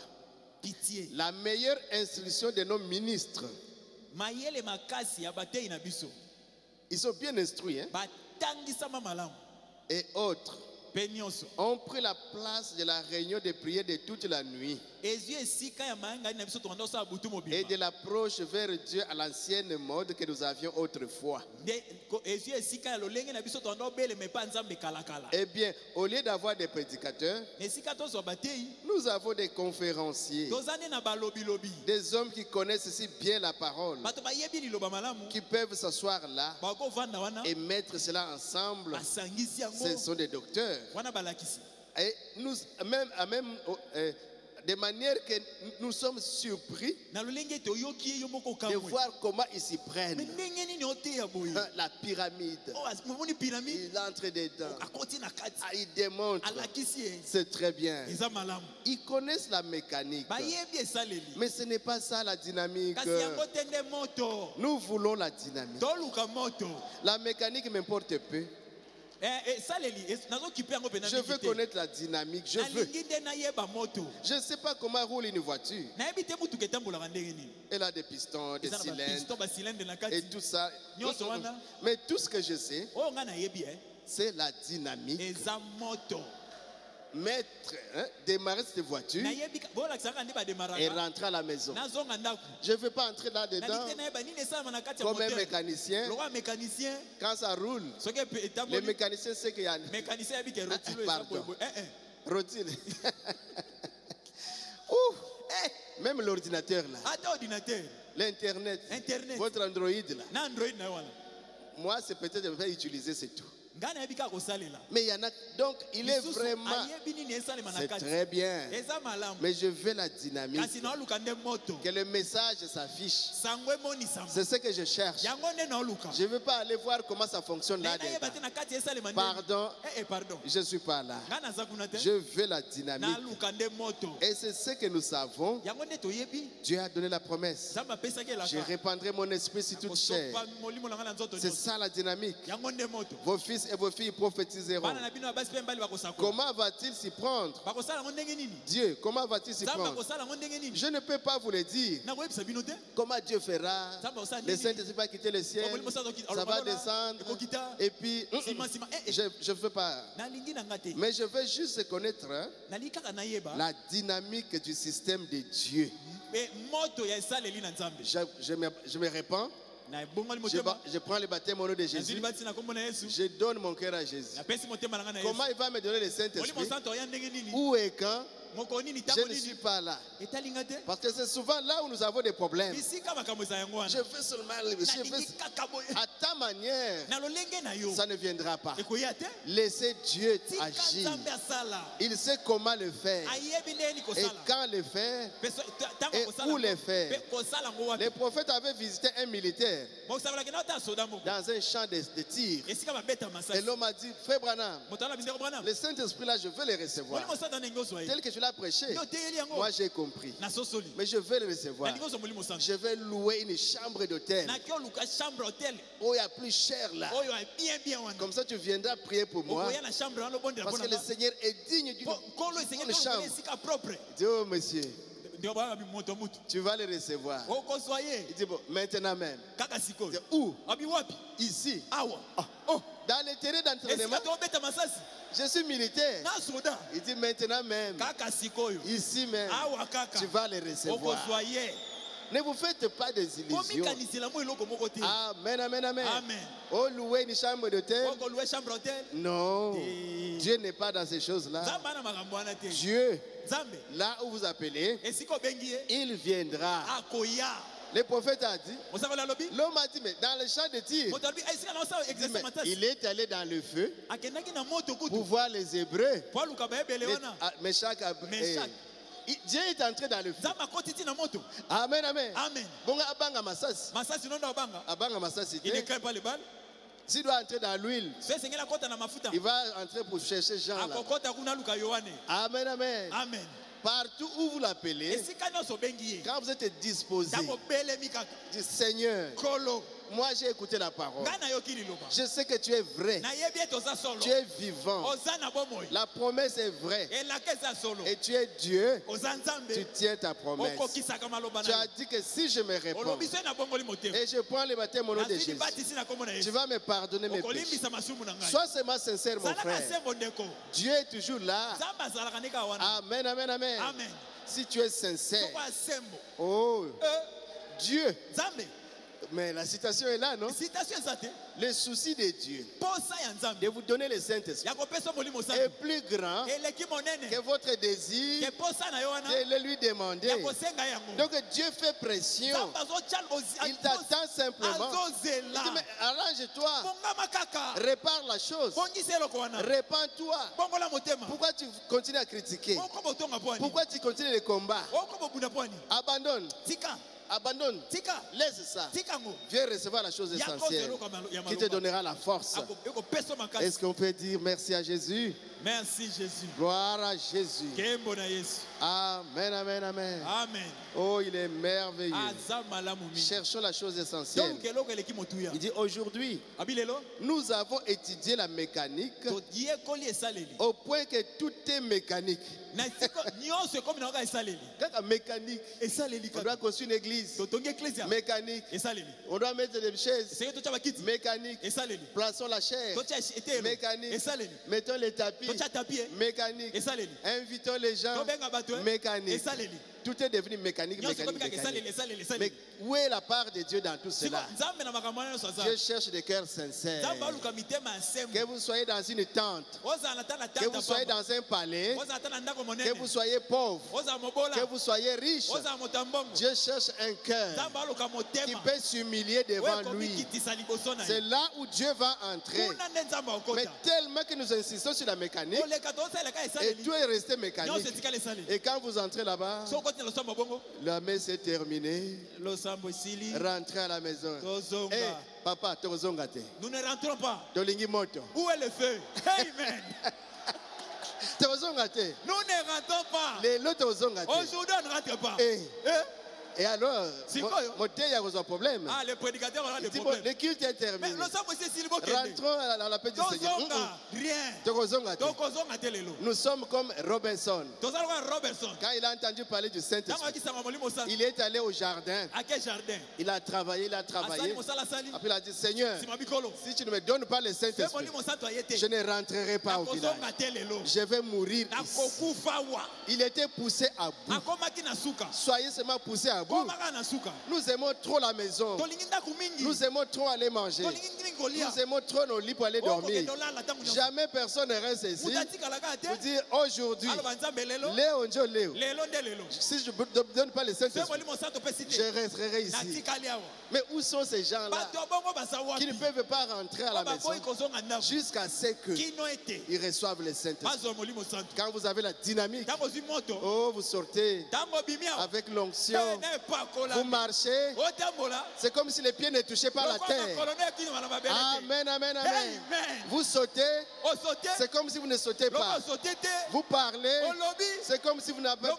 La meilleure instruction de nos ministres, ils sont bien instruits, hein? Et autres ont pris la place de la réunion de prière de toute la nuit et de l'approche vers Dieu à l'ancienne mode que nous avions autrefois. Eh bien, au lieu d'avoir des prédicateurs, nous avons des conférenciers, des hommes qui connaissent si bien la parole, qui peuvent s'asseoir là et mettre cela ensemble. Ce sont des docteurs. Et nous, de manière que nous sommes surpris de voir comment ils s'y prennent. La pyramide, il entre dedans, il démontre. C'est très bien. Ils connaissent la mécanique, mais ce n'est pas ça la dynamique. Nous voulons la dynamique. La mécanique m'importe peu. Je veux connaître la dynamique. Je ne sais pas comment roule une voiture. Elle a des pistons, des cylindres et tout ça. Mais tout ce que je sais, c'est la dynamique. Mettre, démarrer cette voiture et rentrer à la maison. Je ne veux pas entrer là-dedans comme un mécanicien. Quand ça roule, le mécanicien sait qu'il y a pardon. Rotule. Même l'ordinateur là. L'internet. Votre Android là. Moi, c'est peut-être que je vais utiliser, c'est tout. Mais il y en a, donc il est vraiment, c'est très bien, mais je veux la dynamique, que le message s'affiche. C'est ce que je cherche. Je ne veux pas aller voir comment ça fonctionne là-dedans. Pardon, je ne suis pas là. Je veux la dynamique. Et c'est ce que nous savons. Dieu a donné la promesse. Je répandrai mon esprit sur toute chair. C'est ça la dynamique. Vos fils fils et vos filles prophétiseront. Comment va-t-il s'y prendre? Dieu, comment va-t-il s'y prendre? Je ne peux pas vous le dire. Comment Dieu fera? Le Saint-Esprit va quitter le ciel, ça va descendre, et puis je ne veux pas. Mais je veux juste connaître la dynamique du système de Dieu. Je me répands. Je prends le baptême au nom de Jésus. Je donne mon cœur à Jésus. Comment il va me donner le Saint-Esprit? Où et quand? Je ne suis pas là. Parce que c'est souvent là où nous avons des problèmes. Je fais seulement à ta manière. Ça ne viendra pas. Laissez Dieu agir. Il sait comment le faire. Et quand le faire. Et où le faire. Les prophètes avaient visité un militaire dans un champ de tir. Et l'homme a dit, Frère Branham, le Saint-Esprit là, je veux le recevoir. Tel que je l'ai prêché, moi j'ai compris. Mais je veux le recevoir. Je vais louer une chambre d'hôtel. Oh, il y a plus cher là. Comme ça tu viendras prier pour moi. Parce que le Seigneur est digne d'une chambre. Dis, oh monsieur, tu vas le recevoir. Il dit, bon, maintenant même. Où? Ici. Dans le terrain d'entraînement. Je suis militaire. Il dit maintenant même. Ici même. Tu vas le recevoir. Ne vous faites pas des illusions. Amen, amen, amen. Oh, louer une chambre d'hôtel. Non. Dieu n'est pas dans ces choses-là. Dieu, là où vous appelez, il viendra. Le prophète a dit, l'homme a dit, mais dans le champ de tir, il est allé dans le feu pour voir les Hébreux. Meshach, Dieu est entré dans le feu. Amen, amen. Bon, abanga masasi. Abanga masasi. S'il doit entrer dans l'huile, il va entrer pour chercher Jean là. Amen, amen. Partout où vous l'appelez, quand vous êtes disposé, du Seigneur, moi j'ai écouté la parole. Je sais que tu es vrai. Tu es vivant. La promesse est vraie. Et tu es Dieu. Tu tiens ta promesse. Tu as dit que si je me réponds et je prends le baptême au nom de Jésus, tu vas me pardonner mes péchés. Sois seulement sincère, mon frère. Dieu est toujours là. Amen, amen, amen. Si tu es sincère. Oh, Dieu. Mais la citation est là, non? Le souci de Dieu de vous donner le Saint-Esprit est plus grand que votre désir de le lui demander. Donc Dieu fait pression. Il t'attend simplement. Il dit, mais arrange-toi. Répare la chose. Répands-toi. Pourquoi tu continues à critiquer? Pourquoi tu continues le combat? Abandonne. Abandonne. Laisse ça. Viens recevoir la chose essentielle qui te donnera la force. Est-ce qu'on peut dire merci à Jésus? Merci Jésus. Gloire à Jésus. Amen, amen, amen. Amen. Oh, il est merveilleux. Cherchons la chose essentielle. Il dit aujourd'hui, nous avons étudié la mécanique au point que tout est mécanique. Mécanique. On doit construire une église. Mécanique. On doit mettre des chaises. Mécanique. Plaçons la chair. Mécanique. Mettons les tapis. Mécanique. Invitons les gens. Mécanique. Tout est devenu mécanique. Mais où est la part de Dieu dans tout cela? Dieu cherche des cœurs sincères. Que vous soyez dans une tente, que vous soyez dans un palais, que vous soyez pauvre, que vous soyez riche, Dieu cherche un cœur qui peut s'humilier devant lui. C'est là où Dieu va entrer. Mais tellement que nous insistons sur la mécanique, et tout est resté mécanique. Et quand vous entrez là-bas, la messe est terminée. Rentrez à la maison. Hey, papa, nous ne rentrons pas. Où est le feu? Amen. Nous ne rentrons pas. Aujourd'hui, on ne rentre pas. Et alors, il y a un problème. Ah, les prédicateurs ont des problèmes. Le culte est terminé. Rentrons à la paix du Seigneur. Rien. Nous sommes comme Robinson. Quand il a entendu parler du Saint-Esprit, il est allé au jardin. À quel jardin? Il a travaillé. Après il a dit, Seigneur, si tu ne me donnes pas le Saint-Esprit, je ne rentrerai pas au village. Je vais mourir ici. Il était poussé à bout. Soyez seulement poussé à bout. Nous aimons trop la maison. Nous aimons trop aller manger. Nous aimons trop nos lits pour aller dormir. Jamais personne ne reste ici pour dire aujourd'hui, Léo, si je ne donne pas le Saint-Esprit, je resterai ici. Mais où sont ces gens-là qui ne peuvent pas rentrer à la maison jusqu'à ce qu'ils reçoivent le Saint-Esprit? Quand vous avez la dynamique, oh, vous sortez avec l'onction, vous marchez, c'est comme si les pieds ne touchaient pas la terre. Amen, amen, amen. Vous sautez, c'est comme si vous ne sautez pas. Vous parlez, c'est comme si vous n'avez pas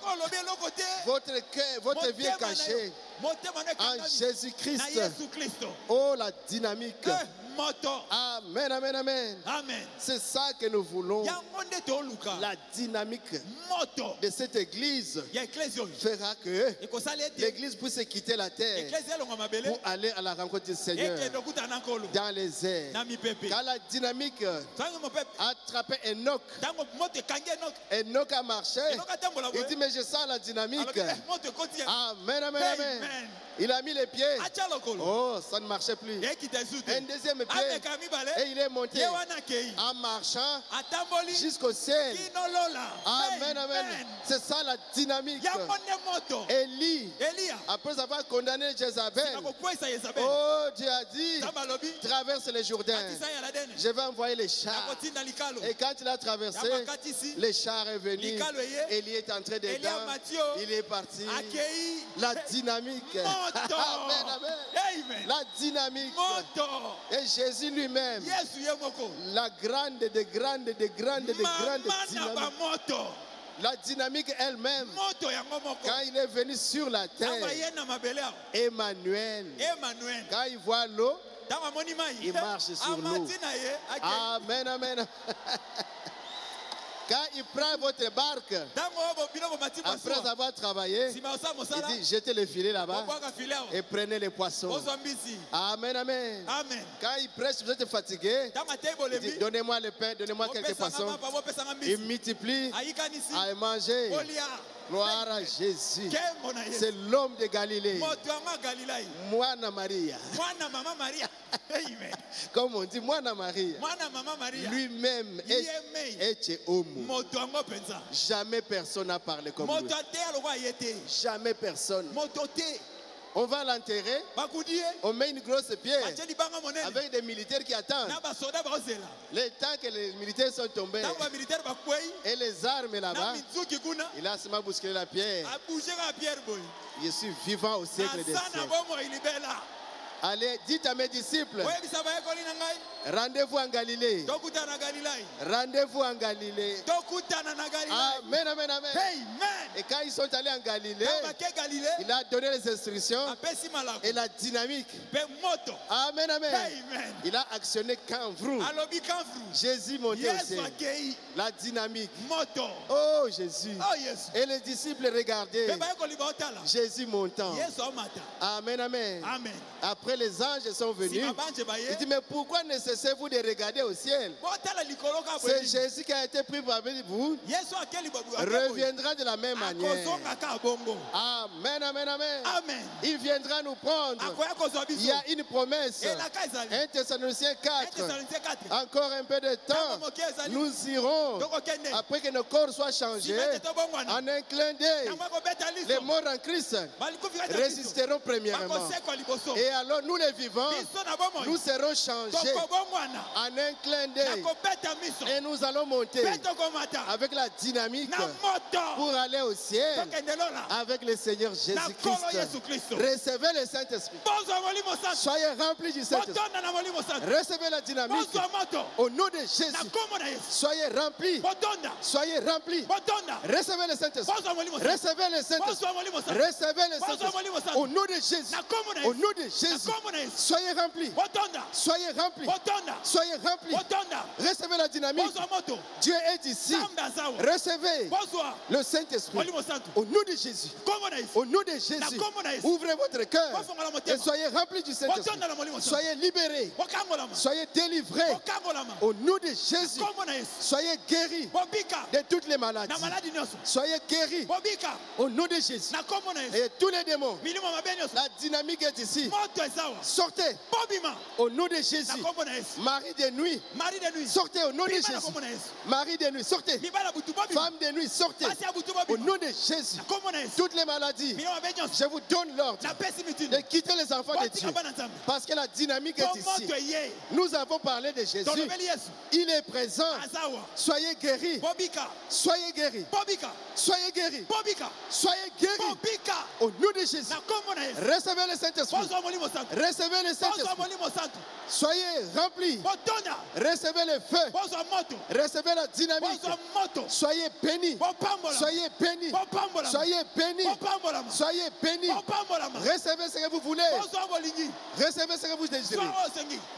votre vie est cachée en Jésus-Christ. Oh, la dynamique. Amen, amen, amen. C'est ça que nous voulons. La dynamique de cette église fera que l'église puisse quitter la terre pour aller à la rencontre du Seigneur dans les airs. Quand la dynamique a attrapé Enoch, Enoch a marché. Il dit, mais je sens la dynamique. Amen, amen, amen. Il a mis les pieds. Oh, ça ne marchait plus. Un deuxième pied. Et il est monté en marchant jusqu'au ciel. Amen, amen. C'est ça la dynamique. Élie, après avoir condamné Jézabel, oh, Dieu a dit, traverse le Jourdain. Je vais envoyer les chars. Et quand il a traversé, les chars est venu. Élie est entré dedans. Il est parti. La dynamique. Amen, amen. La dynamique. Et Jésus lui-même, la grande dynamique. La dynamique elle-même, quand il est venu sur la terre, Emmanuel, quand il voit l'eau, il marche sur l'eau. Amen, amen. Quand il prend votre barque, après avoir travaillé, il dit, jetez le filet là-bas et prenez les poissons. Amen, amen. Quand il prêche, vous êtes fatigué, il dit, donnez-moi le pain, donnez-moi quelques poissons. Il multiplie à manger. Gloire à Jésus. C'est l'homme de Galilée. Moana Maria. Comme on dit, Moana Maria. Lui-même est homme. Jamais personne n'a parlé comme lui. Jamais personne. On va l'enterrer, on met une grosse pierre avec des militaires qui attendent. Le temps que les militaires sont tombés et les armes là-bas, il a seulement bousculé la pierre. Je suis vivant au siècle des siècles. Allez, dites à mes disciples, rendez-vous en Galilée. Rendez-vous en Galilée. Amen, amen, amen. Et quand ils sont allés en Galilée, il a donné les instructions et la dynamique. Amen, amen. Il a actionné Canvrou. Jésus monté au ciel. La dynamique. Oh Jésus. Et les disciples regardaient Jésus montant. Amen, amen. Après les anges sont venus. Il dit, mais pourquoi ne cessez-vous de regarder au ciel? C'est Jésus qui a été pris parmi vous. Reviendra de la même manière. Amen, amen, amen. Il viendra nous prendre. Il y a une promesse. 1 Thessaloniciens 4. Encore un peu de temps. Nous irons. Après que nos corps soient changés. En un clin d'œil. Les morts en Christ résisteront premièrement. Et alors Alors nous les vivants, nous serons changés en un clin d'œil. Et nous allons monter avec la dynamique pour aller au ciel avec le Seigneur Jésus-Christ. Recevez le Saint-Esprit. Soyez remplis du Saint-Esprit. Recevez la dynamique. Au nom de Jésus. Soyez remplis. Soyez remplis. Recevez le Saint-Esprit. Recevez le Saint-Esprit. Recevez le Saint-Esprit. Au nom de Jésus. Au nom de Jésus. Soyez remplis. Soyez remplis. Soyez remplis. Recevez la dynamique. Dieu est ici. Recevez le Saint-Esprit. Au nom de Jésus. Au nom de Jésus. Ouvrez votre cœur et soyez remplis du Saint-Esprit. Soyez libérés. Soyez délivrés. Au nom de Jésus. Soyez guéris de toutes les maladies. Soyez guéris. Au nom de Jésus. Et tous les démons. La dynamique est ici. Sortez. Au nom de Jésus. Mari de nuit. Sortez au nom de Jésus. Mari de nuit. Sortez. Femme de nuit. Sortez. Au nom de Jésus. Toutes les maladies. Je vous donne l'ordre de quitter les enfants de Dieu. Parce que la dynamique est ici. Nous avons parlé de Jésus. Il est présent. Soyez guéris. Soyez guéris. Soyez guéris. Soyez guéris. Au nom de Jésus. Recevez le Saint-Esprit. Recevez le Saint-Esprit. Soyez remplis. Recevez le feu. Recevez la dynamique. Soyez bénis. Soyez bénis. Soyez bénis. Soyez bénis. Recevez ce que vous voulez. Recevez ce que vous désirez.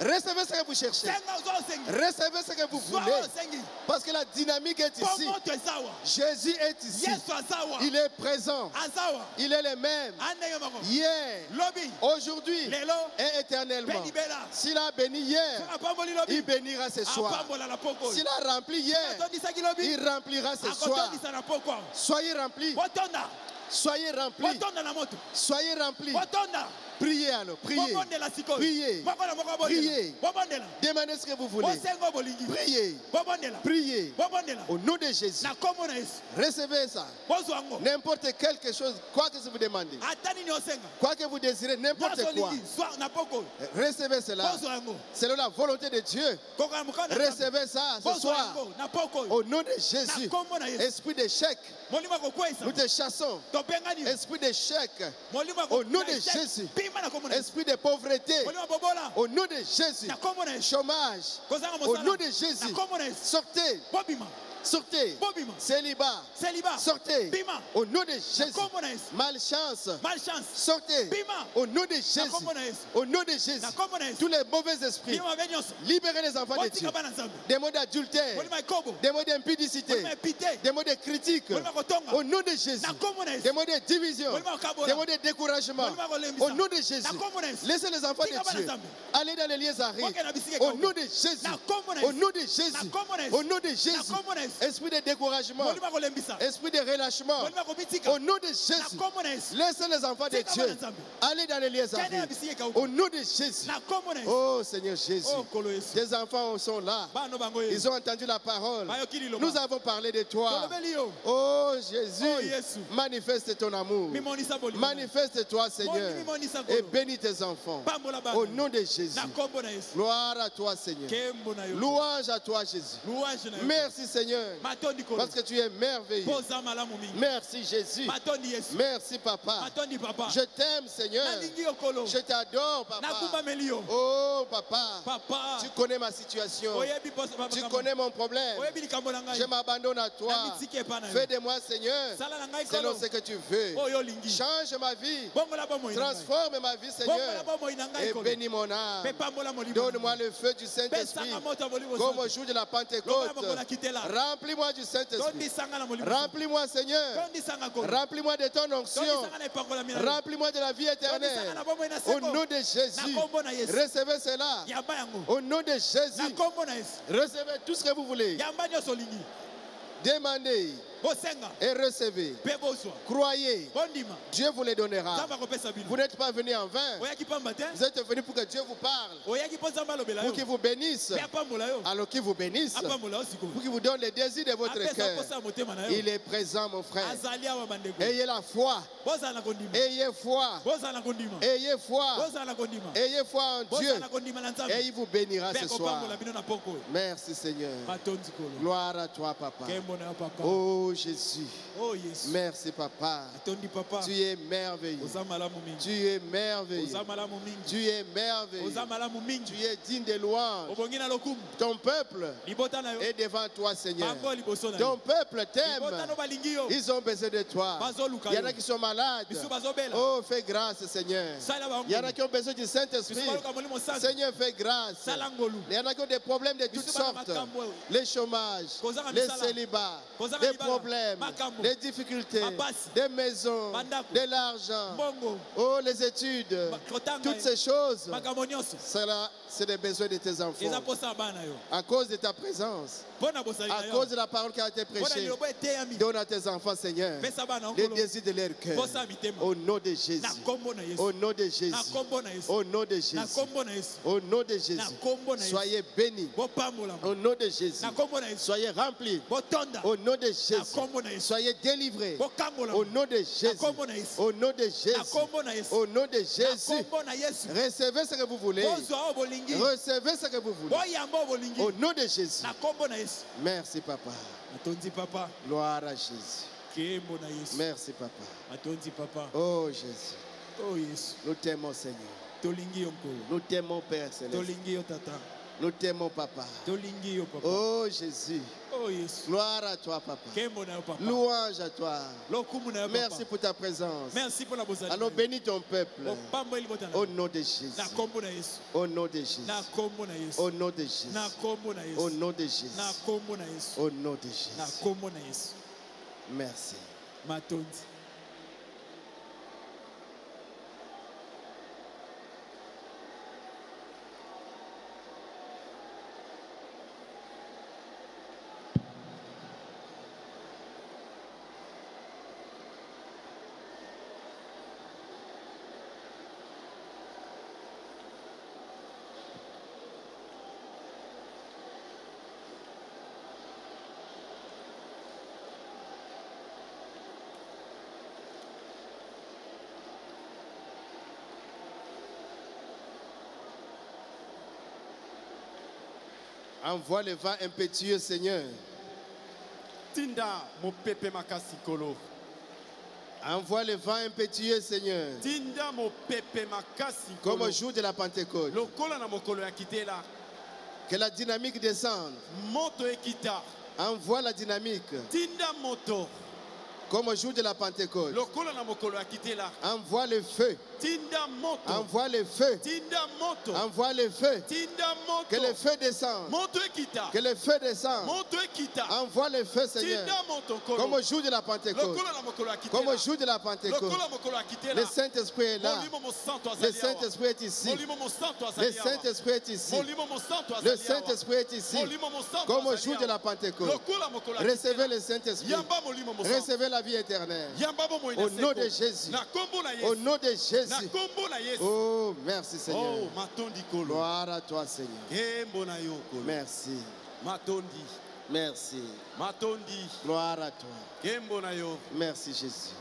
Recevez ce que vous cherchez. Recevez ce que vous voulez. Parce que la dynamique est ici. Jésus est ici. Il est présent. Il est le même. Hier, aujourd'hui et éternellement. S'il a béni hier, il bénira ce soir. S'il a rempli hier, il remplira ce soir. Soyez remplis. Soyez remplis. Soyez remplis. Priez alors, priez. Priez. Priez. Demandez ce que vous voulez. Priez. Priez. Au nom de Jésus. Recevez ça. N'importe quelque chose, quoi que vous demandez. Quoi que vous désirez, n'importe quoi. Recevez cela. C'est la volonté de Dieu. Recevez ça ce soir. Au nom de Jésus. Esprit d'échec. Nous te chassons. Esprit d'échec. Au nom de Jésus. Esprit de pauvreté. Au nom de Jésus. Chômage. Au nom de Jésus. Sortez. Sortez. Célibat. Sortez. Au nom de Jésus. Malchance. Sortez. Au nom de Jésus. Au nom de Jésus. Tous les mauvais esprits. Libérez les enfants de Dieu. Des mots d'adultère. Des mots d'impudicité. Des mots de critique. Au nom de Jésus. Des mots de division. Des mots de découragement. Au nom de Jésus. Laissez les enfants de Dieu aller dans les lieux arides. Au nom de Jésus. Au nom de Jésus. Au nom de Jésus. Esprit de découragement, esprit de relâchement, au nom de Jésus, laissez les enfants de Dieu aller dans les lieux arides. Au nom de Jésus. Oh Seigneur Jésus, tes enfants sont là. Ils ont entendu la parole. Nous avons parlé de toi. Oh Jésus, manifeste ton amour. Manifeste-toi Seigneur et bénis tes enfants. Au nom de Jésus. Gloire à toi Seigneur. Louange à toi Jésus. Merci Seigneur. Parce que tu es merveilleux. Merci Jésus. Merci Papa. Je t'aime Seigneur. Je t'adore Papa. Oh Papa. Tu connais ma situation. Tu connais mon problème. Je m'abandonne à toi. Fais de moi Seigneur selon ce que tu veux. Change ma vie. Transforme ma vie Seigneur. Et bénis mon âme. Donne-moi le feu du Saint-Esprit. Comme au jour de la Pentecôte. Remplis-moi du Saint-Esprit. Remplis-moi Seigneur. Remplis-moi de ton onction. Remplis-moi de la vie éternelle. Au nom de Jésus. Recevez cela. Au nom de Jésus. Recevez tout ce que vous voulez. Demandez. et recevez. Croyez. Dieu vous les donnera. Vous n'êtes pas venu en vain. Vous êtes venu pour que Dieu vous parle. Pour qu'il vous bénisse. Alors qu'il vous bénisse. Pour qu'il vous donne les désirs de votre cœur. Il est présent, mon frère. Ayez la foi. Ayez foi. Ayez foi. Ayez foi en Dieu. Et il vous bénira ce soir. Merci Seigneur. Gloire à toi, Papa. Oh Jésus. Merci Papa. Tu es merveilleux. Tu es merveilleux. Tu es merveilleux. Tu es digne de louange. Ton peuple est devant toi, Seigneur. Ton peuple t'aime. Ils ont besoin de toi. Il y en a qui sont malades. Oh, fais grâce, Seigneur. Il y en a qui ont besoin du Saint-Esprit. Seigneur, fais grâce. Il y en a qui ont des problèmes de toutes sortes. Les chômages, les célibats, des problèmes, des difficultés, des maisons, de l'argent, oh, les études, toutes ces choses. Cela, c'est des besoins de tes enfants. À cause de ta présence, à cause de la parole qui a été prêchée, donne à tes enfants, Seigneur, les désirs de leur cœur. Au nom de Jésus. Au nom de Jésus. Au nom de Jésus. Au nom de Jésus. Soyez bénis. Au nom de Jésus. Soyez remplis. Au nom de Jésus. Soyez délivrés. Au nom de Jésus. Au nom de Jésus. Au nom de Jésus. Recevez ce que vous voulez. Recevez ce que vous voulez. Au nom de Jésus. Merci, Papa. Gloire à Jésus. Merci, Papa. Oh, Jésus. Nous t'aimons, Seigneur. Nous t'aimons, Père Céleste. Nous t'aimons, Papa. Oh, Jésus. Gloire à toi, Papa. Louange à toi. Merci pour ta présence. Alors bénis ton peuple. Au nom de Jésus. Au nom de Jésus. Au nom de Jésus. Au nom de Jésus. Au nom de Jésus. Merci. Envoie le vent impétueux, Seigneur. Tinda mo pepe makasikolo. Envoie le vent impétueux, Seigneur. Tinda mo pepe makasikolo. Comme au jour de la Pentecôte. Lokola na mokolo ya kitela. Que la dynamique descende. Moto ekita. Envoie la dynamique. Tinda moto. Comme au jour de la Pentecôte. Envoie le feu. Envoie le feu. Envoie le feu. Que le feu descende. Que le feu descende. Envoie le feu, Seigneur. Comme au jour de la Pentecôte. Comme au jour de la Pentecôte. Le Saint-Esprit est là. Le Saint-Esprit est ici. Le Saint-Esprit est ici. Le Saint-Esprit est ici. Comme au jour de la Pentecôte. Recevez le Saint-Esprit. Recevez la vie éternelle. Au nom de Jésus. Au nom de Jésus. Oh, merci Seigneur. Gloire à toi Seigneur. Merci. Merci. Gloire à toi. Merci Jésus.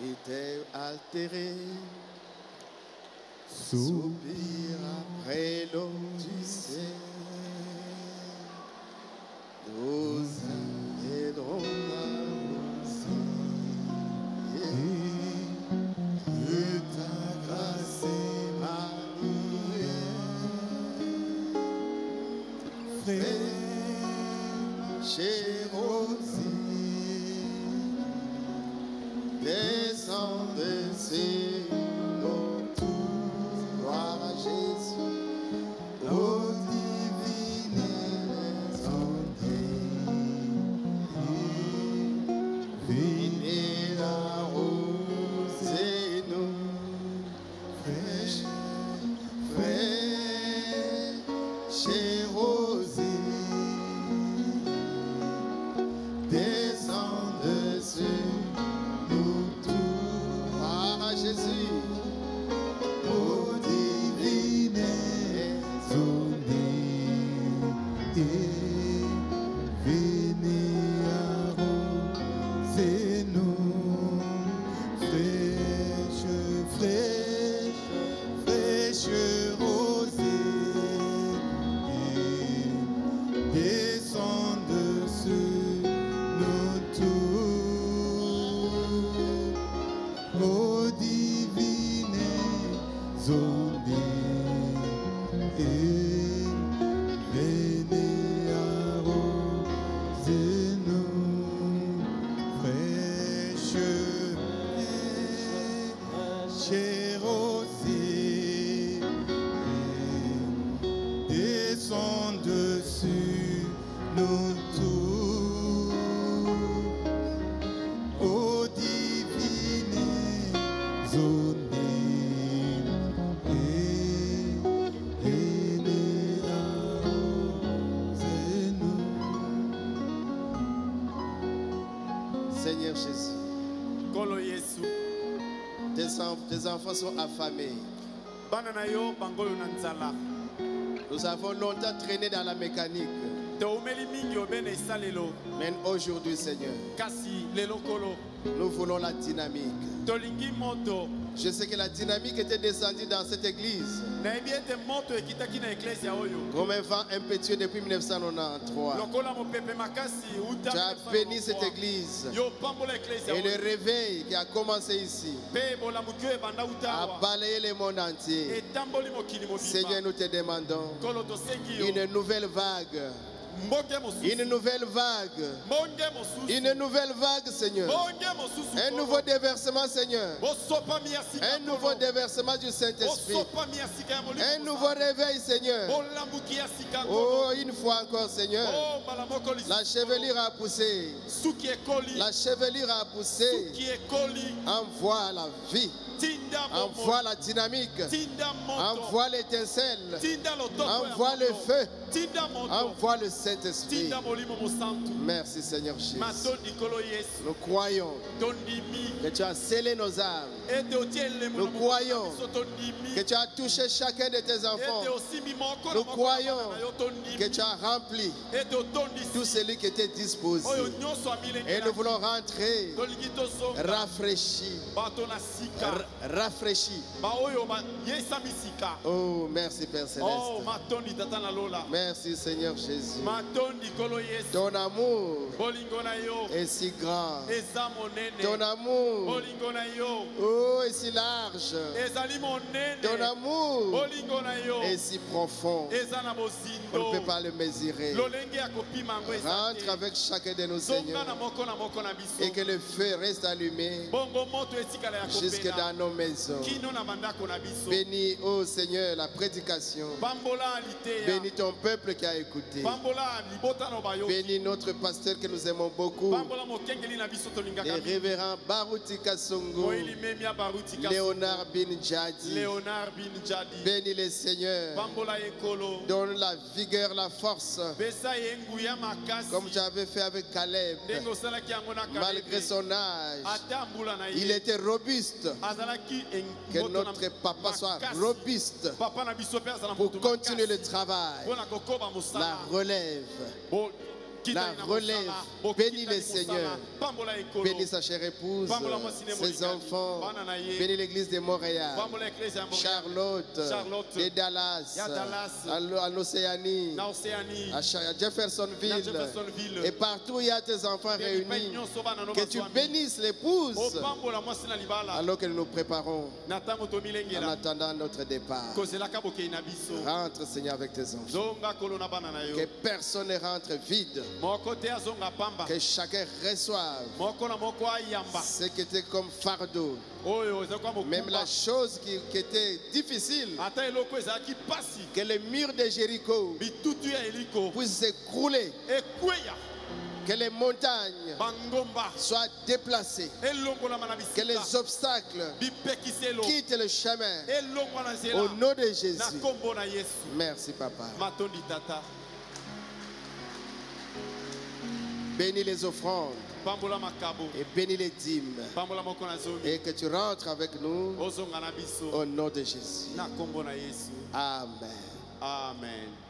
était altéré, soupir après l'Odyssée. Nous aiderons à de ta grâce Emmanuel. Frère Rosée, descendez sur nos tours, gloire à Jésus, ô divine santé, venez arroser nous, fraîche rosée, descendez sur Jésus, ô divine venez arroser nous, fraîche rosée, descende sur nous tous, ô divine zone, venez arroser nous, fraîche rosée, descende sur nous tous, ô divine zone. Seigneur Jésus, tes enfants sont affamés. Nous avons longtemps traîné dans la mécanique. Mais aujourd'hui, Seigneur, nous voulons la dynamique. Je sais que la dynamique était descendue dans cette église comme un vent impétueux depuis 1993. Tu as béni cette église et le réveil qui a commencé ici a balayé le monde entier. Seigneur, nous te demandons une nouvelle vague. Une nouvelle vague. Une nouvelle vague, Seigneur. Un nouveau déversement, Seigneur. Un nouveau déversement du Saint-Esprit. Un nouveau réveil, Seigneur. Oh, une fois encore, Seigneur. La chevelure a poussé. La chevelure a poussé. Envoie la vie. Envoie la dynamique. Envoie l'étincelle. Envoie le feu. Envoie le Saint-Esprit. Merci Seigneur Jésus. Nous croyons que tu as scellé nos âmes. Nous croyons que tu as touché chacun de tes enfants. Nous croyons que tu as rempli tout celui qui était disposé. Et nous voulons rentrer rafraîchis. Rafraîchis. Oh, merci Père Céleste. Merci Seigneur Jésus. Ton amour est si grand. Ton amour, oh, est si large. Ton amour est si profond. On ne peut pas le mesurer. Rentre avec chacun de nous, Seigneur, et que le feu reste allumé jusque dans nos maisons. Bénis, oh Seigneur, la prédication. Bénis ton peuple qui a écouté. Bénis notre pasteur que nous aimons beaucoup, le révérend Baruti Kasongo, Léonard Bin Jadi. Bénis les seigneurs. Donne la vigueur, la force, comme tu avais fait avec Caleb. Malgré son âge, il était robuste. Que notre papa soit robuste pour continuer le travail, la relève. la relève. Bénis les Seigneurs. Bénis sa chère épouse, ses enfants. Bénis l'église de Montréal, Charlotte, et Dallas, en Océanie, à Jeffersonville, et partout où il y a tes enfants réunis. Que tu bénisses l'épouse alors que nous nous préparons en attendant notre départ. Rentre, Seigneur, avec tes enfants. Que personne ne rentre vide. Que chacun reçoive ce qui était comme fardeau. Même la chose qui était difficile. Que les murs de Jéricho puissent s'écrouler. Que les montagnes soient déplacées. Que les obstacles quittent le chemin. Au nom de Jésus. Merci, Papa. Bénis les offrandes. Et bénis les dîmes. Et que tu rentres avec nous. Au nom de Jésus. Amen. Amen.